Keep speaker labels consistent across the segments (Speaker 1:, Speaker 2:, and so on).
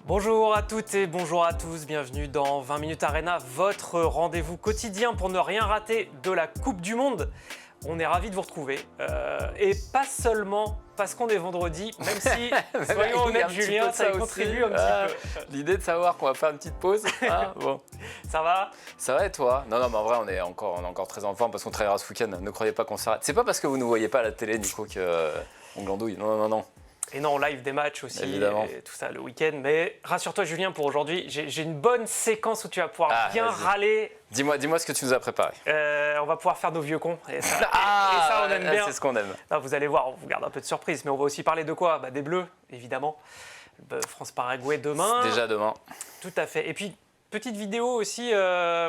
Speaker 1: Bonjour à toutes et bonjour à tous, bienvenue dans 20 Minutes Arena, votre rendez-vous quotidien pour ne rien rater de la Coupe du Monde. On est ravis de vous retrouver, et pas seulement parce qu'on est vendredi, même si, soyons honnêtes Julien, ça y contribue un petit peu.
Speaker 2: L'idée de savoir qu'on va faire une petite pause, bon.
Speaker 1: Ça va?
Speaker 2: Ça va et toi? Non, mais en vrai, on est encore très en forme parce qu'on travaillera ce week-end, ne croyez pas qu'on s'arrête. C'est pas parce que vous ne nous voyez pas à la télé, Nico, qu'on glandouille, non.
Speaker 1: Et non, live des matchs aussi,
Speaker 2: évidemment.
Speaker 1: Et tout ça le week-end. Mais rassure-toi Julien, pour aujourd'hui, j'ai une bonne séquence où tu vas pouvoir bien râler.
Speaker 2: Dis-moi ce que tu nous as préparé.
Speaker 1: On va pouvoir faire nos vieux cons. Et ça on aime bien.
Speaker 2: C'est ce qu'on aime.
Speaker 1: Non, vous allez voir, on vous garde un peu de surprise. Mais on va aussi parler de quoi? Des Bleus, évidemment. France-Paraguay demain.
Speaker 2: C'est déjà demain.
Speaker 1: Tout à fait. Et puis, petite vidéo aussi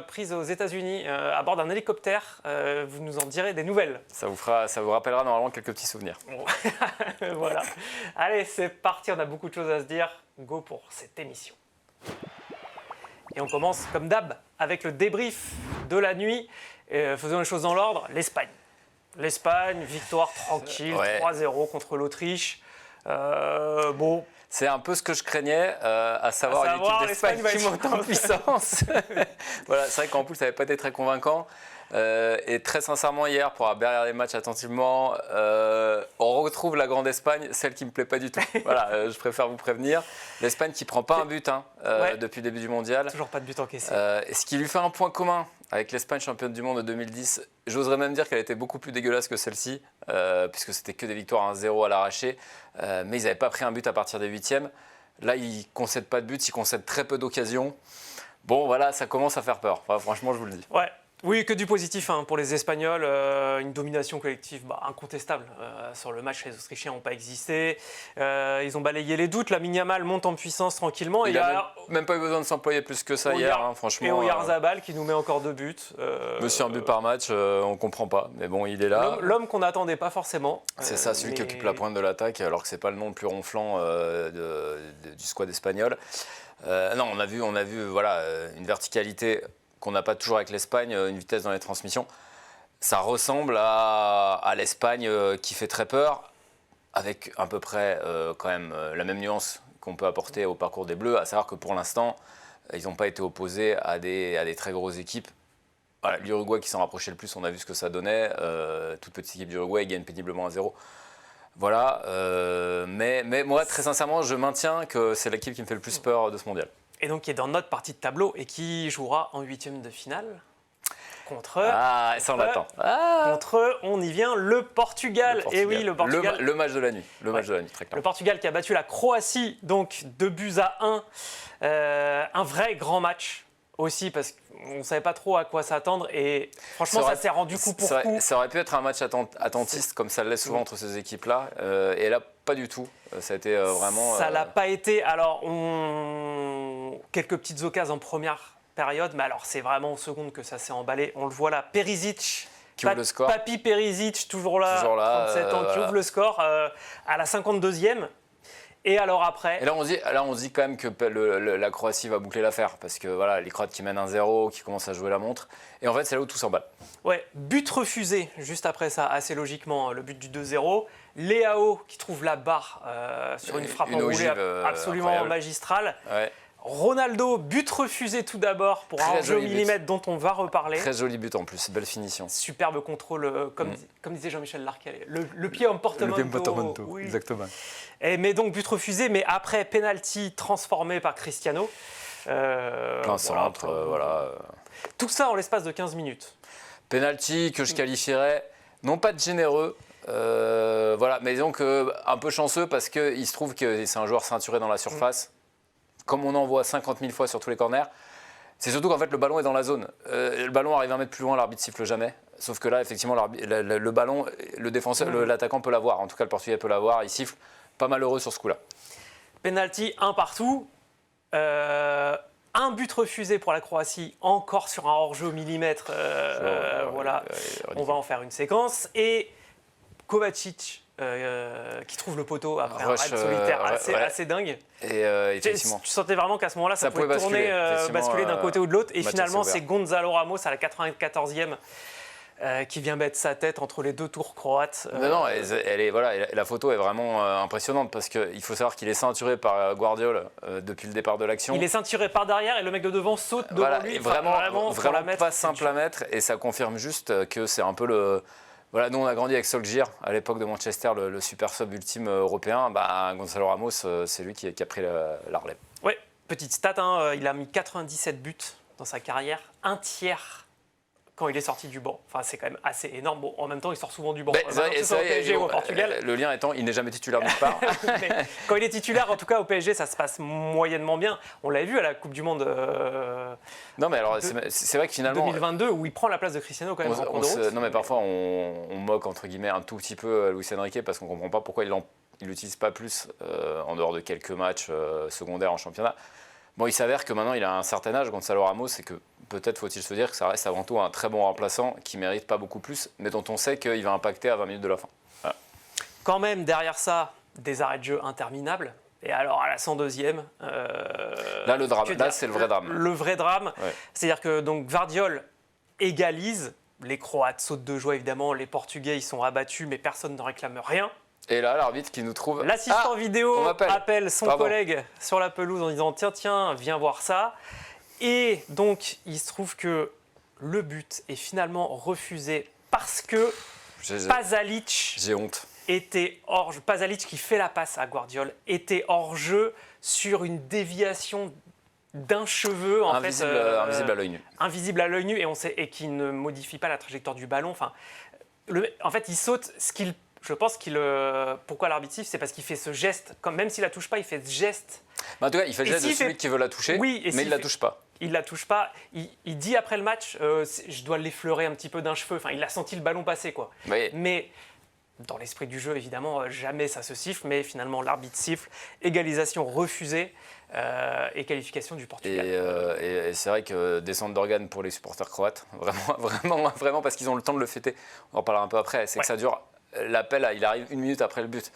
Speaker 1: prise aux États-Unis à bord d'un hélicoptère. Vous nous en direz des nouvelles.
Speaker 2: Ça vous rappellera normalement quelques petits souvenirs.
Speaker 1: Bon. Voilà. Allez, c'est parti. On a beaucoup de choses à se dire. Go pour cette émission. Et on commence, comme d'hab, avec le débrief de la nuit. Faisons les choses dans l'ordre. L'Espagne, victoire tranquille, 3-0 contre l'Autriche. Bon.
Speaker 2: C'est un peu ce que je craignais, à savoir une équipe d'Espagne qui monte en puissance. Voilà, c'est vrai qu'en plus, ça n'avait pas été très convaincant. Et très sincèrement, hier, pour avoir regardé les matchs attentivement, on retrouve la grande Espagne, celle qui ne me plaît pas du tout. Voilà, je préfère vous prévenir. L'Espagne qui ne prend pas un but depuis le début du mondial.
Speaker 1: Toujours pas de but encaissé.
Speaker 2: Ce qui lui fait un point commun avec l'Espagne championne du monde de 2010, j'oserais même dire qu'elle était beaucoup plus dégueulasse que celle-ci, puisque c'était que des victoires 1-0 à l'arraché, mais ils n'avaient pas pris un but à partir des huitièmes. Là, ils ne concèdent pas de but, ils concèdent très peu d'occasions. Bon, voilà, ça commence à faire peur. Enfin, franchement, je vous le dis.
Speaker 1: Ouais. Oui, que du positif pour les Espagnols. Une domination collective incontestable. Sur le match, les Autrichiens n'ont pas existé. Ils ont balayé les doutes. Lamine Yamal monte en puissance tranquillement.
Speaker 2: Il n'a même pas eu besoin de s'employer plus que ça hier, franchement.
Speaker 1: Et Oyarzabal qui nous met encore 2 buts.
Speaker 2: Monsieur un but par match, on ne comprend pas. Mais bon, il est là.
Speaker 1: L'homme qu'on n'attendait pas forcément.
Speaker 2: C'est ça, celui qui occupe la pointe de l'attaque, alors que ce n'est pas le nom le plus ronflant du squad espagnol. Non, on a vu voilà, une verticalité qu'on n'a pas toujours avec l'Espagne, une vitesse dans les transmissions. Ça ressemble à l'Espagne qui fait très peur, avec à peu près quand même la même nuance qu'on peut apporter au parcours des Bleus, à savoir que pour l'instant, ils n'ont pas été opposés à des très grosses équipes. Voilà, l'Uruguay qui s'en rapprochait le plus, on a vu ce que ça donnait. Toute petite équipe d'Uruguay gagne péniblement 1-0. Voilà, mais moi, très sincèrement, je maintiens que c'est l'équipe qui me fait le plus peur de ce mondial.
Speaker 1: Et donc qui est dans notre partie de tableau et qui jouera en huitième de finale contre...
Speaker 2: ça on attend.
Speaker 1: Contre, on y vient, le Portugal. Et oui, le Portugal.
Speaker 2: Le match de la nuit. Match de la nuit, très clairement.
Speaker 1: Le Portugal qui a battu la Croatie, donc 2-1. Un vrai grand match aussi, parce qu'on ne savait pas trop à quoi s'attendre. Et franchement, ça s'est rendu coup pour coup.
Speaker 2: Ça aurait pu être un match attentiste, comme ça le laisse souvent entre ces équipes-là. Et là, pas du tout. Ça a été vraiment...
Speaker 1: Ça l'a pas été. Alors, quelques petites occasions en première période, mais alors c'est vraiment en seconde que ça s'est emballé. On le voit là, Perisic,
Speaker 2: qui ouvre le score.
Speaker 1: Papy Perisic, toujours là, 37 ans, qui ouvre le score à la 52e. Et alors après...
Speaker 2: Et là, on se dit quand même que la Croatie va boucler l'affaire, parce que voilà, les Croates qui mènent 1-0, qui commencent à jouer la montre. Et en fait, c'est là où tout s'emballe.
Speaker 1: Ouais, but refusé, juste après ça, assez logiquement, le but du 2-0. Léao qui trouve la barre sur une frappe enroulée absolument magistrale. Ouais. Ronaldo, but refusé tout d'abord pour un jeu au millimètre dont on va reparler.
Speaker 2: Très joli but en plus, belle finition.
Speaker 1: Superbe contrôle, comme disait Jean-Michel Larquet, le pied en portemanteau.
Speaker 2: Le pied en portemanteau, oui. Exactement.
Speaker 1: Mais donc but refusé, mais après penalty transformé par Cristiano.
Speaker 2: Plein centre, voilà.
Speaker 1: Tout ça en l'espace de 15 minutes.
Speaker 2: Penalty que je qualifierais, non pas de généreux, voilà, mais disons un peu chanceux parce qu'il se trouve que c'est un joueur ceinturé dans la surface. Comme on en voit 50 000 fois sur tous les corners, c'est surtout qu'en fait le ballon est dans la zone. Le ballon arrive 1 mètre plus loin, l'arbitre siffle jamais. Sauf que là, effectivement, le ballon, le défenseur, l'attaquant peut l'avoir. En tout cas, le Portugais peut l'avoir. Il siffle. Pas malheureux sur ce coup-là.
Speaker 1: Penalty, 1 partout. Un but refusé pour la Croatie, encore sur un hors-jeu au millimètre. Voilà, on va en faire une séquence. Et Kovacic, qui trouve le poteau après un raid solitaire assez dingue.
Speaker 2: Et effectivement.
Speaker 1: Tu sentais vraiment qu'à ce moment-là, ça pouvait tourner, basculer d'un côté ou de l'autre. Et finalement, c'est Gonzalo Ramos à la 94e qui vient mettre sa tête entre les deux tours croates.
Speaker 2: Non, elle est, voilà, la photo est vraiment impressionnante parce qu'il faut savoir qu'il est ceinturé par Guardiola depuis le départ de l'action.
Speaker 1: Il est ceinturé par derrière et le mec de devant saute devant lui.
Speaker 2: Vraiment pas simple à mettre et ça confirme juste que c'est un peu le... Voilà, nous on a grandi avec Solskjaer à l'époque de Manchester, le super sub ultime européen. Gonzalo Ramos, c'est lui qui a pris la relève.
Speaker 1: Oui, petite stat, hein, il a mis 97 buts dans sa carrière, un tiers quand il est sorti du banc. Enfin, c'est quand même assez énorme. Bon, en même temps, il sort souvent du banc. Que ce soit au PSG ou au Portugal.
Speaker 2: Le lien étant, il n'est jamais titulaire nulle part.
Speaker 1: Mais quand il est titulaire, en tout cas au PSG, ça se passe moyennement bien. On l'avait vu à la Coupe du Monde
Speaker 2: non, mais alors, c'est vrai que finalement...
Speaker 1: 2022, où il prend la place de Cristiano quand même.
Speaker 2: Non, mais parfois, on moque, entre guillemets, un tout petit peu Luis Enrique parce qu'on ne comprend pas pourquoi il l'utilise pas plus en dehors de quelques matchs secondaires en championnat. Bon, il s'avère que maintenant, il a un certain âge, Gonzalo Ramos, et que peut-être faut-il se dire que ça reste avant tout un très bon remplaçant qui ne mérite pas beaucoup plus, mais dont on sait qu'il va impacter à 20 minutes de la fin. Voilà.
Speaker 1: Quand même, derrière ça, des arrêts de jeu interminables. Et alors, à la 102e...
Speaker 2: là, le drame. Là, c'est le vrai drame.
Speaker 1: Le vrai drame.
Speaker 2: Ouais.
Speaker 1: C'est-à-dire que donc, Gvardiol égalise. Les Croates sautent de joie, évidemment. Les Portugais, ils sont abattus, mais personne ne réclame rien.
Speaker 2: Et là, l'arbitre qui nous trouve...
Speaker 1: L'assistant vidéo appelle son collègue sur la pelouse en disant « Tiens, viens voir ça ». Et donc, il se trouve que le but est finalement refusé parce que Pasalic...
Speaker 2: J'ai honte.
Speaker 1: Était hors jeu. Pasalic, qui fait la passe à Guardiola, était hors jeu sur une déviation d'un cheveu.
Speaker 2: Invisible à l'œil nu.
Speaker 1: Invisible à l'œil nu et qui ne modifie pas la trajectoire du ballon. Enfin, en fait, il saute ce qu'il... Je pense qu'il... pourquoi l'arbitre siffle, c'est parce qu'il fait ce geste. Même s'il la touche pas, il fait ce geste.
Speaker 2: En tout cas, il fait le geste de celui qui veut la toucher, mais il ne la touche pas.
Speaker 1: Il la touche pas. Il dit après le match, je dois l'effleurer un petit peu d'un cheveu. Enfin, il a senti le ballon passer, quoi.
Speaker 2: Oui.
Speaker 1: Mais dans l'esprit du jeu, évidemment, jamais ça se siffle. Mais finalement, l'arbitre siffle. Égalisation refusée et qualification du Portugal.
Speaker 2: Et c'est vrai que descente d'organes pour les supporters croates, vraiment, parce qu'ils ont le temps de le fêter. On en parlera un peu après. C'est que ça dure. L'appel, il arrive 1 minute après le but.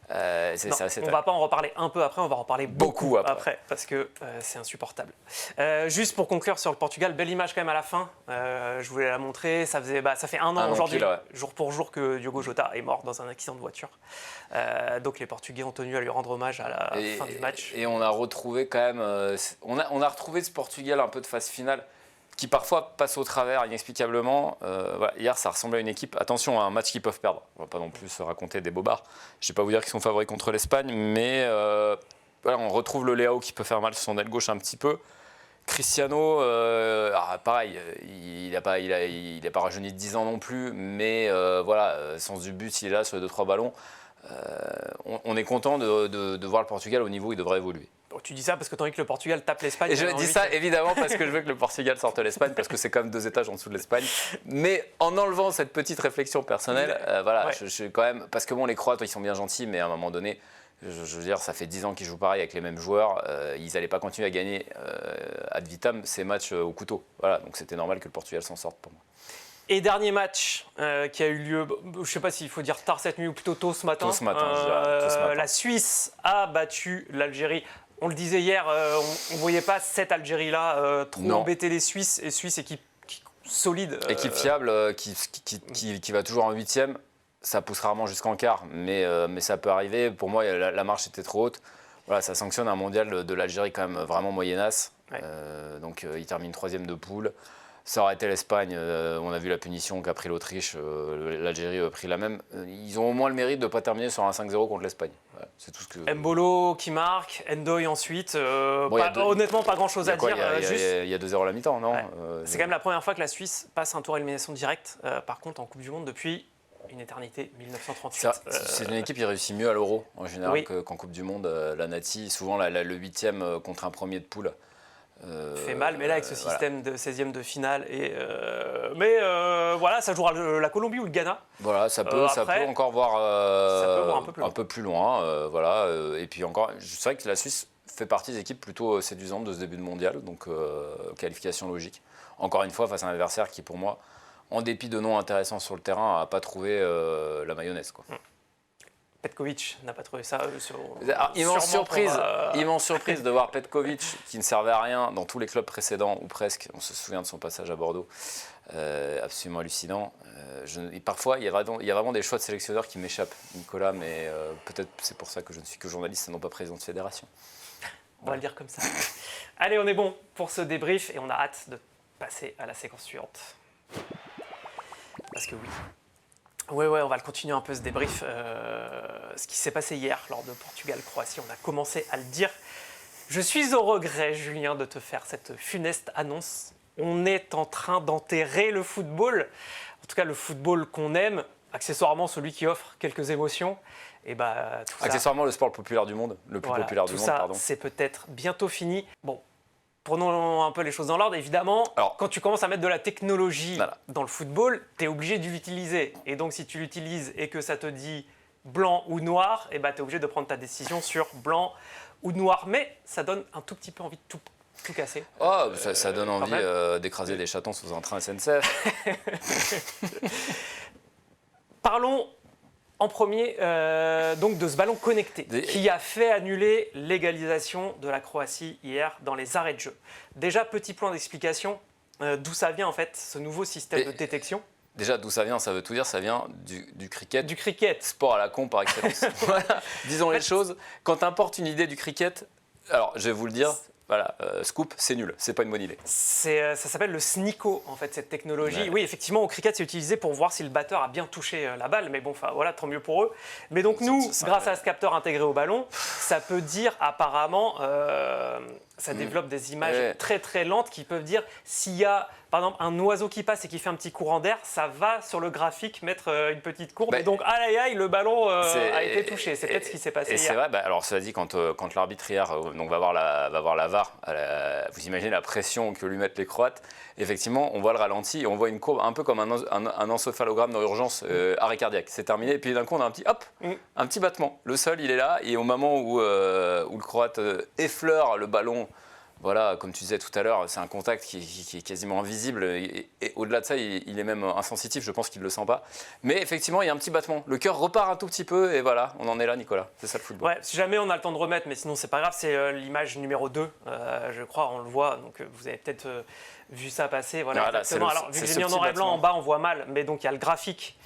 Speaker 1: On ne va pas en reparler un peu après, on va en reparler beaucoup après parce que c'est insupportable. Juste pour conclure sur le Portugal, belle image quand même à la fin. Je voulais la montrer. Ça fait un an aujourd'hui, jour pour jour, que Diogo Jota est mort dans un accident de voiture. Donc les Portugais ont tenu à lui rendre hommage à la fin du match.
Speaker 2: Et on a retrouvé quand même, on a retrouvé ce Portugal un peu de phase finale, qui parfois passe au travers inexplicablement. Voilà. Hier, ça ressemblait à une équipe. Attention, à un match qu'ils peuvent perdre. On ne va pas non plus se raconter des bobards. Je ne vais pas vous dire qu'ils sont favoris contre l'Espagne, mais voilà, on retrouve le Leao qui peut faire mal sur son aile gauche un petit peu. Cristiano, pareil, il n'a pas rajeuni de 10 ans non plus, mais voilà, sens du but, il est là sur les 2-3 ballons. On est content de voir le Portugal au niveau où il devrait évoluer.
Speaker 1: Tu dis ça parce que tu as envie que le Portugal tape l'Espagne.
Speaker 2: Et je dis ça évidemment parce que je veux que le Portugal sorte l'Espagne, parce que c'est quand même 2 étages en dessous de l'Espagne. Mais en enlevant cette petite réflexion personnelle, voilà, je suis quand même... Parce que bon, les Croates, ils sont bien gentils, mais à un moment donné, je veux dire, ça fait 10 ans qu'ils jouent pareil avec les mêmes joueurs. Ils n'allaient pas continuer à gagner ad vitam ces matchs au couteau. Voilà, donc c'était normal que le Portugal s'en sorte pour moi.
Speaker 1: Et dernier match qui a eu lieu, je ne sais pas s'il faut dire tard cette nuit ou plutôt tôt ce matin.
Speaker 2: Tôt ce matin, je dirais. Tôt ce matin.
Speaker 1: La Suisse a battu l'Algérie. On le disait hier, on ne voyait pas cette Algérie-là trop embêter les Suisses. Et Suisse, équipe solide.
Speaker 2: Équipe fiable, qui va toujours en 8e. Ça pousse rarement jusqu'en quart, mais ça peut arriver. Pour moi, la marche était trop haute. Voilà, ça sanctionne un mondial de l'Algérie quand même vraiment moyennasse. Ouais. Donc il termine 3e de poule. Ça aurait été l'Espagne, on a vu la punition qu'a pris l'Autriche, l'Algérie a pris la même. Ils ont au moins le mérite de ne pas terminer sur un 5-0 contre l'Espagne. Voilà, c'est tout ce que...
Speaker 1: Mbolo qui marque, Ndoye ensuite. Honnêtement, pas grand-chose à dire.
Speaker 2: Il y a 2-0 à la mi-temps, non?
Speaker 1: Ouais. C'est quand même la première fois que la Suisse passe un tour à élimination directe, par contre, en Coupe du Monde depuis une éternité, 1938.
Speaker 2: C'est une équipe qui réussit mieux à l'Euro, en général, qu'en Coupe du Monde. La Nati, souvent le 8e contre un premier de poule.
Speaker 1: Fait mal, mais là avec ce système de 16e de finale. Mais voilà, ça jouera la Colombie ou le Ghana.
Speaker 2: Voilà, ça peut encore voir, un peu plus loin. Voilà. Et puis encore, c'est vrai que la Suisse fait partie des équipes plutôt séduisantes de ce début de mondial, donc qualification logique. Encore une fois, face à un adversaire qui, pour moi, en dépit de noms intéressants sur le terrain, n'a pas trouvé la mayonnaise, quoi.
Speaker 1: Petkovic n'a pas trouvé ça
Speaker 2: immense surprise de voir Petkovic qui ne servait à rien dans tous les clubs précédents ou presque. On se souvient de son passage à Bordeaux. absolument hallucinant. Et parfois, il y a vraiment des choix de sélectionneurs qui m'échappent, Nicolas, mais peut-être c'est pour ça que je ne suis que journaliste et non pas président de fédération.
Speaker 1: On va le dire comme ça. Allez, on est bon pour ce débrief et on a hâte de passer à la séquence suivante. Parce que oui. Ouais, on va le continuer un peu ce débrief. Ce qui s'est passé hier lors de Portugal-Croatie, on a commencé à le dire. Je suis au regret, Julien, de te faire cette funeste annonce. On est en train d'enterrer le football. En tout cas, le football qu'on aime, accessoirement celui qui offre quelques émotions. Et tout
Speaker 2: accessoirement le sport populaire du monde, le plus populaire du monde, pardon.
Speaker 1: Tout ça, c'est peut-être bientôt fini. Bon, prenons un peu les choses dans l'ordre. Évidemment, quand tu commences à mettre de la technologie dans le football, tu es obligé de l'utiliser. Et donc, si tu l'utilises et que ça te dit blanc ou noir, tu es obligé de prendre ta décision sur blanc ou noir. Mais ça donne un tout petit peu envie de tout casser.
Speaker 2: Oh, ça donne envie d'écraser des chatons sous un train SNCF.
Speaker 1: Parlons en premier donc de ce ballon connecté qui a fait annuler l'égalisation de la Croatie hier dans les arrêts de jeu. Déjà, petit point d'explication, d'où ça vient en fait ce nouveau système de détection.
Speaker 2: Déjà, d'où ça vient, ça veut tout dire, ça vient du cricket.
Speaker 1: Du cricket.
Speaker 2: Sport à la con par excellence. Voilà. Disons les choses, quand t'importes une idée du cricket, alors je vais vous le dire, voilà, scoop, c'est nul, c'est pas une bonne idée.
Speaker 1: Ça s'appelle le SNICO, en fait, cette technologie. Ouais. Oui, effectivement, au cricket, c'est utilisé pour voir si le batteur a bien touché la balle, mais bon, voilà, tant mieux pour eux. Mais donc nous, grâce à ce capteur intégré au ballon, ça peut dire apparemment, ça développe des images très très lentes qui peuvent dire s'il y a, par exemple, un oiseau qui passe et qui fait un petit courant d'air, ça va sur le graphique mettre une petite courbe. Et donc, aïe, le ballon a été touché. C'est peut-être ce qui s'est passé hier.
Speaker 2: Et c'est vrai, alors cela dit, quand l'arbitre hier va voir la VAR, vous imaginez la pression que lui mettent les Croates. Effectivement, on voit le ralenti et on voit une courbe un peu comme un encéphalogramme dans l'urgence, arrêt cardiaque. C'est terminé. Et puis d'un coup, on a un petit battement. Le sol, il est là. Et au moment où le Croate effleure le ballon, voilà, comme tu disais tout à l'heure, c'est un contact qui est quasiment invisible et au-delà de ça, il est même insensitif, je pense qu'il ne le sent pas. Mais effectivement, il y a un petit battement. Le cœur repart un tout petit peu et voilà, on en est là, Nicolas. C'est ça le football.
Speaker 1: Ouais, si jamais on a le temps de remettre, mais sinon c'est pas grave, c'est l'image numéro 2, je crois, on le voit, donc vous avez peut-être vu ça passer. Voilà, exactement. Alors, vu que j'ai mis en noir et blanc, en bas on voit mal, mais donc il y a le graphique.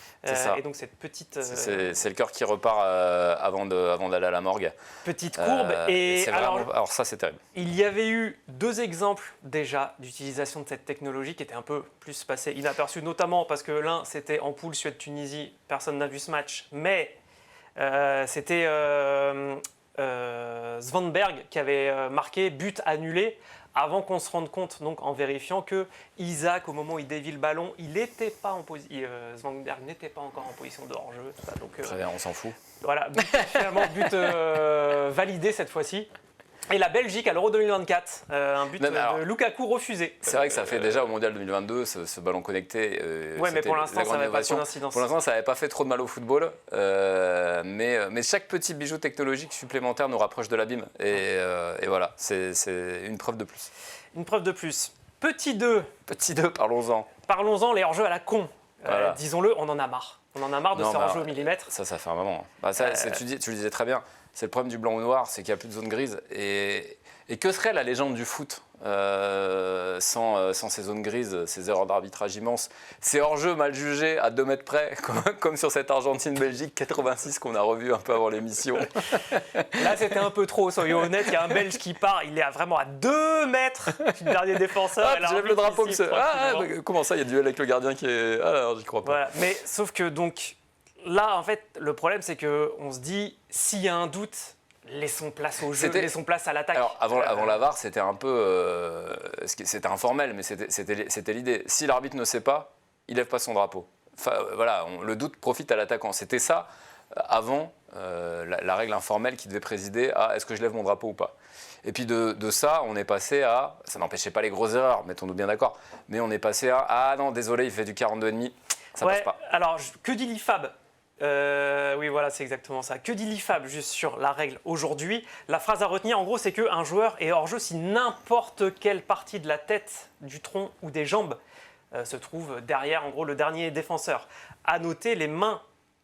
Speaker 1: Et donc cette petite...
Speaker 2: C'est le cœur qui repart avant d'aller à la morgue.
Speaker 1: Petite courbe.
Speaker 2: Alors ça, c'est terrible.
Speaker 1: Il y avait eu 2 exemples déjà d'utilisation de cette technologie qui étaient un peu plus passés inaperçus, notamment parce que l'un, c'était en poule Suède-Tunisie, personne n'a vu ce match, mais c'était Svanberg qui avait marqué but annulé avant qu'on se rende compte, donc en vérifiant que Isaac, au moment où il dévie le ballon, il n'était pas en position. Svanberg n'était pas encore en position de hors-jeu.
Speaker 2: Très bien, on s'en fout.
Speaker 1: Voilà, finalement, but validé cette fois-ci. Et la Belgique à l'Euro 2024, un but de Lukaku refusé.
Speaker 2: C'est vrai que ça fait déjà au Mondial 2022 ce ballon connecté.
Speaker 1: Oui, mais pour l'instant, ça n'avait pas trop d'incidence.
Speaker 2: Pour l'instant, ça n'avait pas fait trop de mal au football. Mais chaque petit bijou technologique supplémentaire nous rapproche de l'abîme. Et voilà, c'est une preuve de plus.
Speaker 1: Une preuve de plus. Petit 2.
Speaker 2: Petit 2, parlons-en.
Speaker 1: Parlons-en, les hors-jeux à la con. Voilà. Disons-le, on en a marre. On en a marre de ces hors-jeux au millimètre.
Speaker 2: Ça fait un moment. Tu le disais très bien. C'est le problème du blanc ou noir, c'est qu'il n'y a plus de zone grise. Et que serait la légende du foot sans ces zones grises, ces erreurs d'arbitrage immenses, ces hors-jeux mal jugés à 2 mètres près, comme sur cette Argentine-Belgique 86 qu'on a revu un peu avant l'émission.
Speaker 1: Là, c'était un peu trop, soyons honnêtes. Il y a un Belge qui part, il est vraiment à 2 mètres du dernier défenseur.
Speaker 2: Je lève le drapeau. Comment ça, il y a duel avec le gardien qui est... Ah, alors, j'y crois pas.
Speaker 1: Voilà. Mais sauf que donc... Là, en fait, le problème, c'est qu'on se dit, s'il y a un doute, laissons place au jeu, laissons place à l'attaque.
Speaker 2: Alors, avant la VAR, c'était un peu... c'était informel, mais c'était l'idée. Si l'arbitre ne sait pas, il ne lève pas son drapeau. Enfin, voilà, le doute profite à l'attaquant. C'était ça, avant la règle informelle qui devait présider à est-ce que je lève mon drapeau ou pas. Et puis de ça, on est passé à... Ça n'empêchait pas les grosses erreurs, mettons-nous bien d'accord. Mais on est passé à... Ah non, désolé, il fait du 42,5. Ça passe pas.
Speaker 1: Alors, que dit l'IFAB ? Oui, voilà, c'est exactement ça. Que dit l'IFAB juste sur la règle aujourd'hui ? La phrase à retenir, en gros, c'est qu'un joueur est hors-jeu si n'importe quelle partie de la tête, du tronc ou des jambes se trouve derrière, en gros, le dernier défenseur. À noter, les mains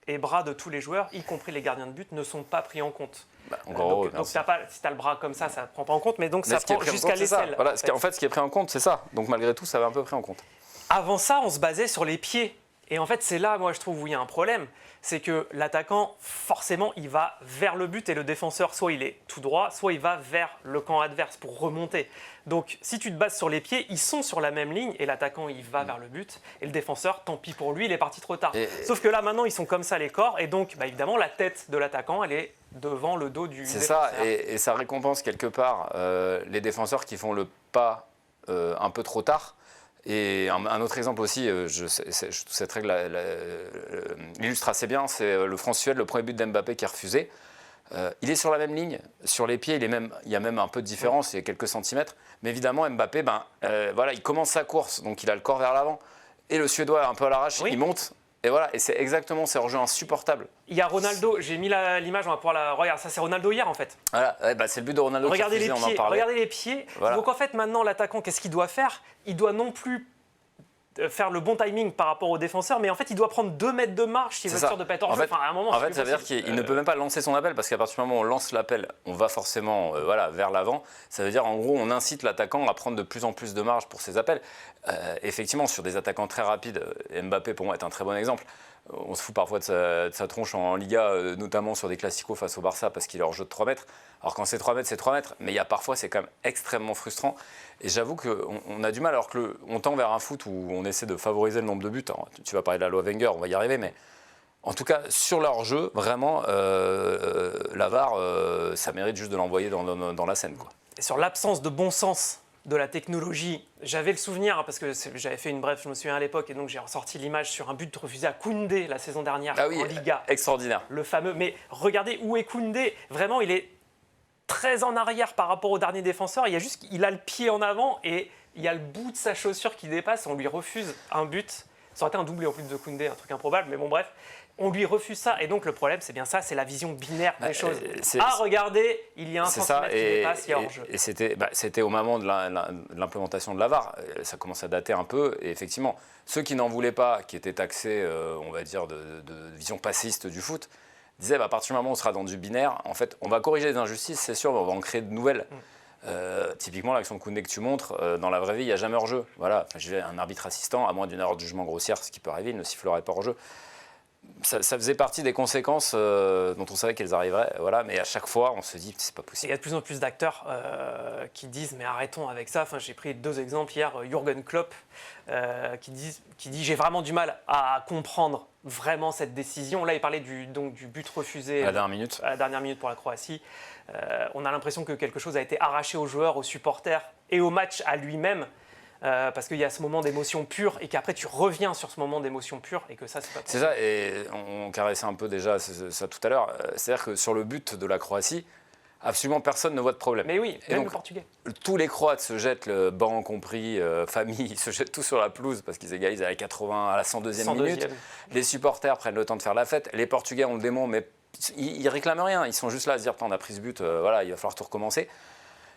Speaker 1: et bras de tous les joueurs, y compris les gardiens de but, ne sont pas pris en compte. Donc si tu as le bras comme ça ne prend pas en compte, mais donc ça prend jusqu'à l'aisselle.
Speaker 2: Voilà, en fait, ce qui est pris en compte, c'est ça. Donc malgré tout, ça va un peu pris en compte.
Speaker 1: Avant ça, on se basait sur les pieds. Et en fait, c'est là, moi, je trouve, où il y a un problème. C'est que l'attaquant, forcément, il va vers le but et le défenseur, soit il est tout droit, soit il va vers le camp adverse pour remonter. Donc, si tu te bases sur les pieds, ils sont sur la même ligne et l'attaquant, il va vers le but. Et le défenseur, tant pis pour lui, il est parti trop tard. Sauf que là, maintenant, ils sont comme ça, les corps. Et donc, évidemment, la tête de l'attaquant, elle est devant le dos du défenseur.
Speaker 2: C'est ça, et ça récompense quelque part les défenseurs qui font le pas un peu trop tard. Et un autre exemple aussi, cette règle l'illustre assez bien, c'est le France-Suède, le premier but d'Mbappé qui est refusé. Il est sur la même ligne, sur les pieds, il y a même un peu de différence, il y a quelques centimètres. Mais évidemment, Mbappé, il commence sa course, donc il a le corps vers l'avant. Et le Suédois est un peu à l'arrache, il monte. Et voilà, et c'est exactement ces hors-jeux insupportables.
Speaker 1: Il y a Ronaldo, j'ai mis l'image, on va pouvoir la regarder. Ça, c'est Ronaldo hier en fait.
Speaker 2: Voilà, c'est le but de Ronaldo qui refusé, on en parlait.
Speaker 1: Regardez les pieds. Voilà. Donc en fait, maintenant, l'attaquant, qu'est-ce qu'il doit faire? Il doit non plus faire le bon timing par rapport au défenseur, mais en fait, il doit prendre 2 mètres de marche s'il veut être sûr de ne pas être hors jeu. À un moment,
Speaker 2: en fait, ça veut dire qu'il ne peut même pas lancer son appel, parce qu'à partir du moment où on lance l'appel, on va forcément vers l'avant. Ça veut dire, en gros, on incite l'attaquant à prendre de plus en plus de marge pour ses appels. Effectivement, sur des attaquants très rapides, Mbappé, pour moi, est un très bon exemple. On se fout parfois de sa tronche en Liga, notamment sur des classicos face au Barça, parce qu'il est hors jeu de 3 mètres. Alors quand c'est 3 mètres, c'est 3 mètres, mais il y a parfois, c'est quand même extrêmement frustrant. Et j'avoue qu'on a du mal, alors qu'on tend vers un foot où on essaie de favoriser le nombre de buts. Alors, tu vas parler de la loi Wenger, on va y arriver, mais en tout cas, sur leur jeu, vraiment, la VAR, ça mérite juste de l'envoyer dans la scène, quoi.
Speaker 1: Et sur l'absence de bon sens de la technologie, j'avais le souvenir, parce que j'avais fait une brève, je me souviens à l'époque, et donc j'ai ressorti l'image sur un but refusé à Koundé la saison dernière en Liga.
Speaker 2: Extraordinaire.
Speaker 1: Le fameux, mais regardez où est Koundé, vraiment il est très en arrière par rapport au dernier défenseur, il a le pied en avant et il y a le bout de sa chaussure qui dépasse, on lui refuse un but, ça aurait été un doublé en plus de Koundé, un truc improbable, mais bon bref. On lui refuse ça, et donc le problème, c'est bien ça, c'est la vision binaire des choses. Regardez, il y a un centimètre qui dépasse, il y a hors-jeu.
Speaker 2: Et c'était au moment de l'implémentation de la VAR, ça commence à dater un peu, et effectivement, ceux qui n'en voulaient pas, qui étaient taxés, on va dire, de vision passiste du foot, disaient, à partir du moment où on sera dans du binaire, en fait, on va corriger les injustices, c'est sûr, mais on va en créer de nouvelles. Typiquement, l'action de Koundé que tu montres, dans la vraie vie, il n'y a jamais hors-jeu. Voilà, j'ai un arbitre assistant, à moins d'une erreur de jugement grossière, ce qui peut arriver, il ne sifflerait pas hors-jeu. Ça faisait partie des conséquences dont on savait qu'elles arriveraient, voilà, mais à chaque fois, on se dit c'est pas possible.
Speaker 1: Il y a de plus en plus d'acteurs qui disent mais arrêtons avec ça. Enfin, j'ai pris 2 exemples hier. Jürgen Klopp qui dit j'ai vraiment du mal à comprendre vraiment cette décision. Là, il parlait du but refusé
Speaker 2: à la
Speaker 1: dernière minute pour la Croatie. On a l'impression que quelque chose a été arraché aux joueurs, aux supporters et au match à lui-même. Parce qu'il y a ce moment d'émotion pure et qu'après tu reviens sur ce moment d'émotion pure et que ça c'est pas possible.
Speaker 2: C'est ça, et on caressait un peu déjà ça tout à l'heure. C'est-à-dire que sur le but de la Croatie, absolument personne ne voit de problème.
Speaker 1: Mais oui, même le Portugais.
Speaker 2: Tous les Croates se jettent, le banc compris, famille, ils se jettent tous sur la pelouse parce qu'ils égalisent à la 80, à la 102e minute. Les supporters prennent le temps de faire la fête. Les Portugais ont le démon, mais ils réclament rien. Ils sont juste là à se dire on a pris ce but, voilà, il va falloir tout recommencer.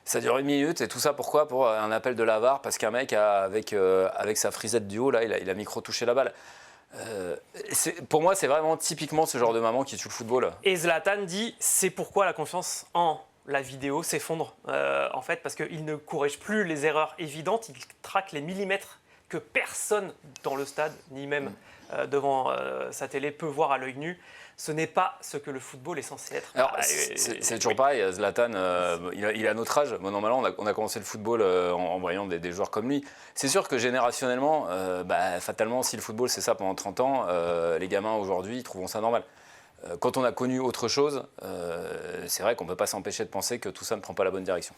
Speaker 2: Ça dure 1 minute et tout ça pourquoi? Pour un appel de la VAR parce qu'un mec avec sa frisette du haut là, il a micro-touché la balle. Pour moi, c'est vraiment typiquement ce genre de maman qui tue le football.
Speaker 1: Et Zlatan dit c'est pourquoi la confiance en la vidéo s'effondre en fait parce qu'il ne corrige plus les erreurs évidentes, il traque les millimètres que personne dans le stade ni même devant sa télé peut voir à l'œil nu. Ce n'est pas ce que le football est censé être.
Speaker 2: Alors, c'est toujours pareil, Zlatan, il a notre âge. Bon, normalement, on a commencé le football en voyant des joueurs comme lui. C'est sûr que générationnellement, fatalement, si le football c'est ça pendant 30 ans, les gamins aujourd'hui trouveront ça normal. Quand on a connu autre chose, c'est vrai qu'on ne peut pas s'empêcher de penser que tout ça ne prend pas la bonne direction.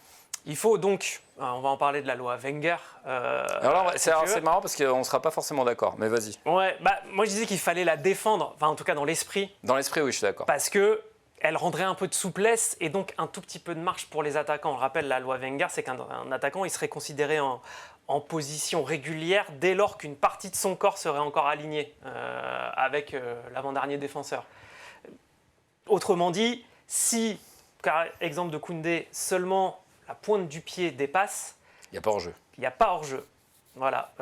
Speaker 1: Il faut donc, on va en parler de la loi Wenger.
Speaker 2: Alors là, c'est marrant parce qu'on ne sera pas forcément d'accord, mais vas-y.
Speaker 1: Ouais, moi je disais qu'il fallait la défendre, enfin en tout cas dans l'esprit.
Speaker 2: Dans l'esprit, oui, je suis d'accord.
Speaker 1: Parce qu'elle rendrait un peu de souplesse et donc un tout petit peu de marge pour les attaquants. On rappelle, la loi Wenger, c'est qu'un attaquant, il serait considéré en position régulière dès lors qu'une partie de son corps serait encore alignée avec l'avant-dernier défenseur. Autrement dit, si, car exemple de Koundé, seulement la pointe du pied dépasse,
Speaker 2: il n'y a pas hors-jeu.
Speaker 1: Il n'y a pas hors-jeu. Voilà.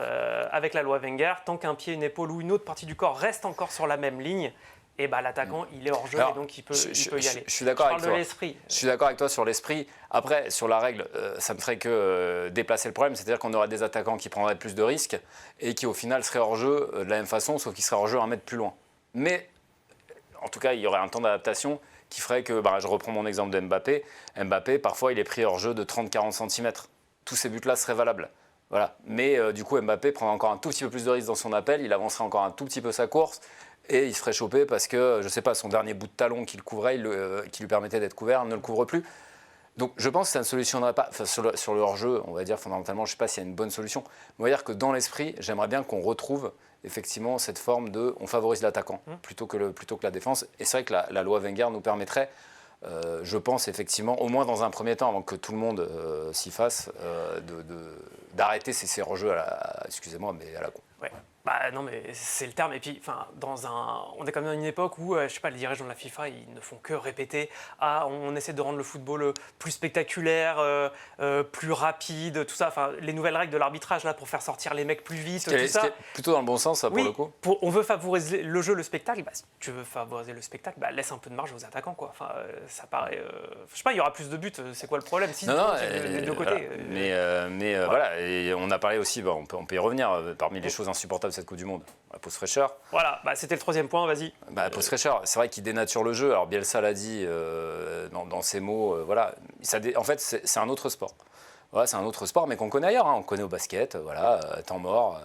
Speaker 1: Avec la loi Wenger, tant qu'un pied, une épaule ou une autre partie du corps reste encore sur la même ligne, et bah, l'attaquant, il est hors jeu et donc il peut y aller.
Speaker 2: Je suis d'accord avec toi.
Speaker 1: De l'esprit.
Speaker 2: Je suis d'accord avec toi sur l'esprit. Après, sur la règle, ça ne ferait que déplacer le problème. C'est-à-dire qu'on aurait des attaquants qui prendraient plus de risques et qui, au final, seraient hors jeu de la même façon, sauf qu'ils seraient hors jeu 1 mètre plus loin. Mais, en tout cas, il y aurait un temps d'adaptation qui ferait que, je reprends mon exemple de Mbappé. Mbappé, parfois, il est pris hors jeu de 30-40 cm. Tous ces buts-là seraient valables. Voilà. Mais du coup, Mbappé prend encore un tout petit peu plus de risques dans son appel. Il avancerait encore un tout petit peu sa course. Et il se ferait choper parce que, je ne sais pas, son dernier bout de talon qui le couvrait, qui lui permettait d'être couvert, ne le couvre plus. Donc je pense que ça ne solutionnerait pas, sur le hors-jeu, on va dire fondamentalement, je ne sais pas s'il y a une bonne solution. On va dire que dans l'esprit, j'aimerais bien qu'on retrouve effectivement cette forme de on favorise l'attaquant plutôt que la défense. Et c'est vrai que la loi Wenger nous permettrait, je pense effectivement, au moins dans un premier temps, avant que tout le monde s'y fasse, d'arrêter ces hors-jeux excusez-moi, mais à la con.
Speaker 1: Ouais. Bah non mais c'est le terme et puis on est quand même dans une époque où je sais pas, les dirigeants de la FIFA ils ne font que répéter on essaie de rendre le football plus spectaculaire, plus rapide, tout ça, les nouvelles règles de l'arbitrage là pour faire sortir les mecs plus vite, tout ça.
Speaker 2: Plutôt dans le bon sens ça pour le coup.
Speaker 1: On veut favoriser le jeu, le spectacle, si tu veux favoriser le spectacle, laisse un peu de marge aux attaquants quoi. Ça paraît je sais pas, il y aura plus de buts, c'est quoi le problème si
Speaker 2: non,
Speaker 1: les deux côtés.
Speaker 2: Voilà, et on a parlé aussi, on peut y revenir parmi les choses insupportables cette Coupe du Monde, la pause fraîcheur.
Speaker 1: Voilà, c'était le troisième point, vas-y.
Speaker 2: La pause fraîcheur, c'est vrai qu'il dénature le jeu. Alors Bielsa l'a dit dans ses mots, voilà. En fait, c'est un autre sport. Voilà, c'est un autre sport, mais qu'on connaît ailleurs. On connaît au basket, voilà, temps mort,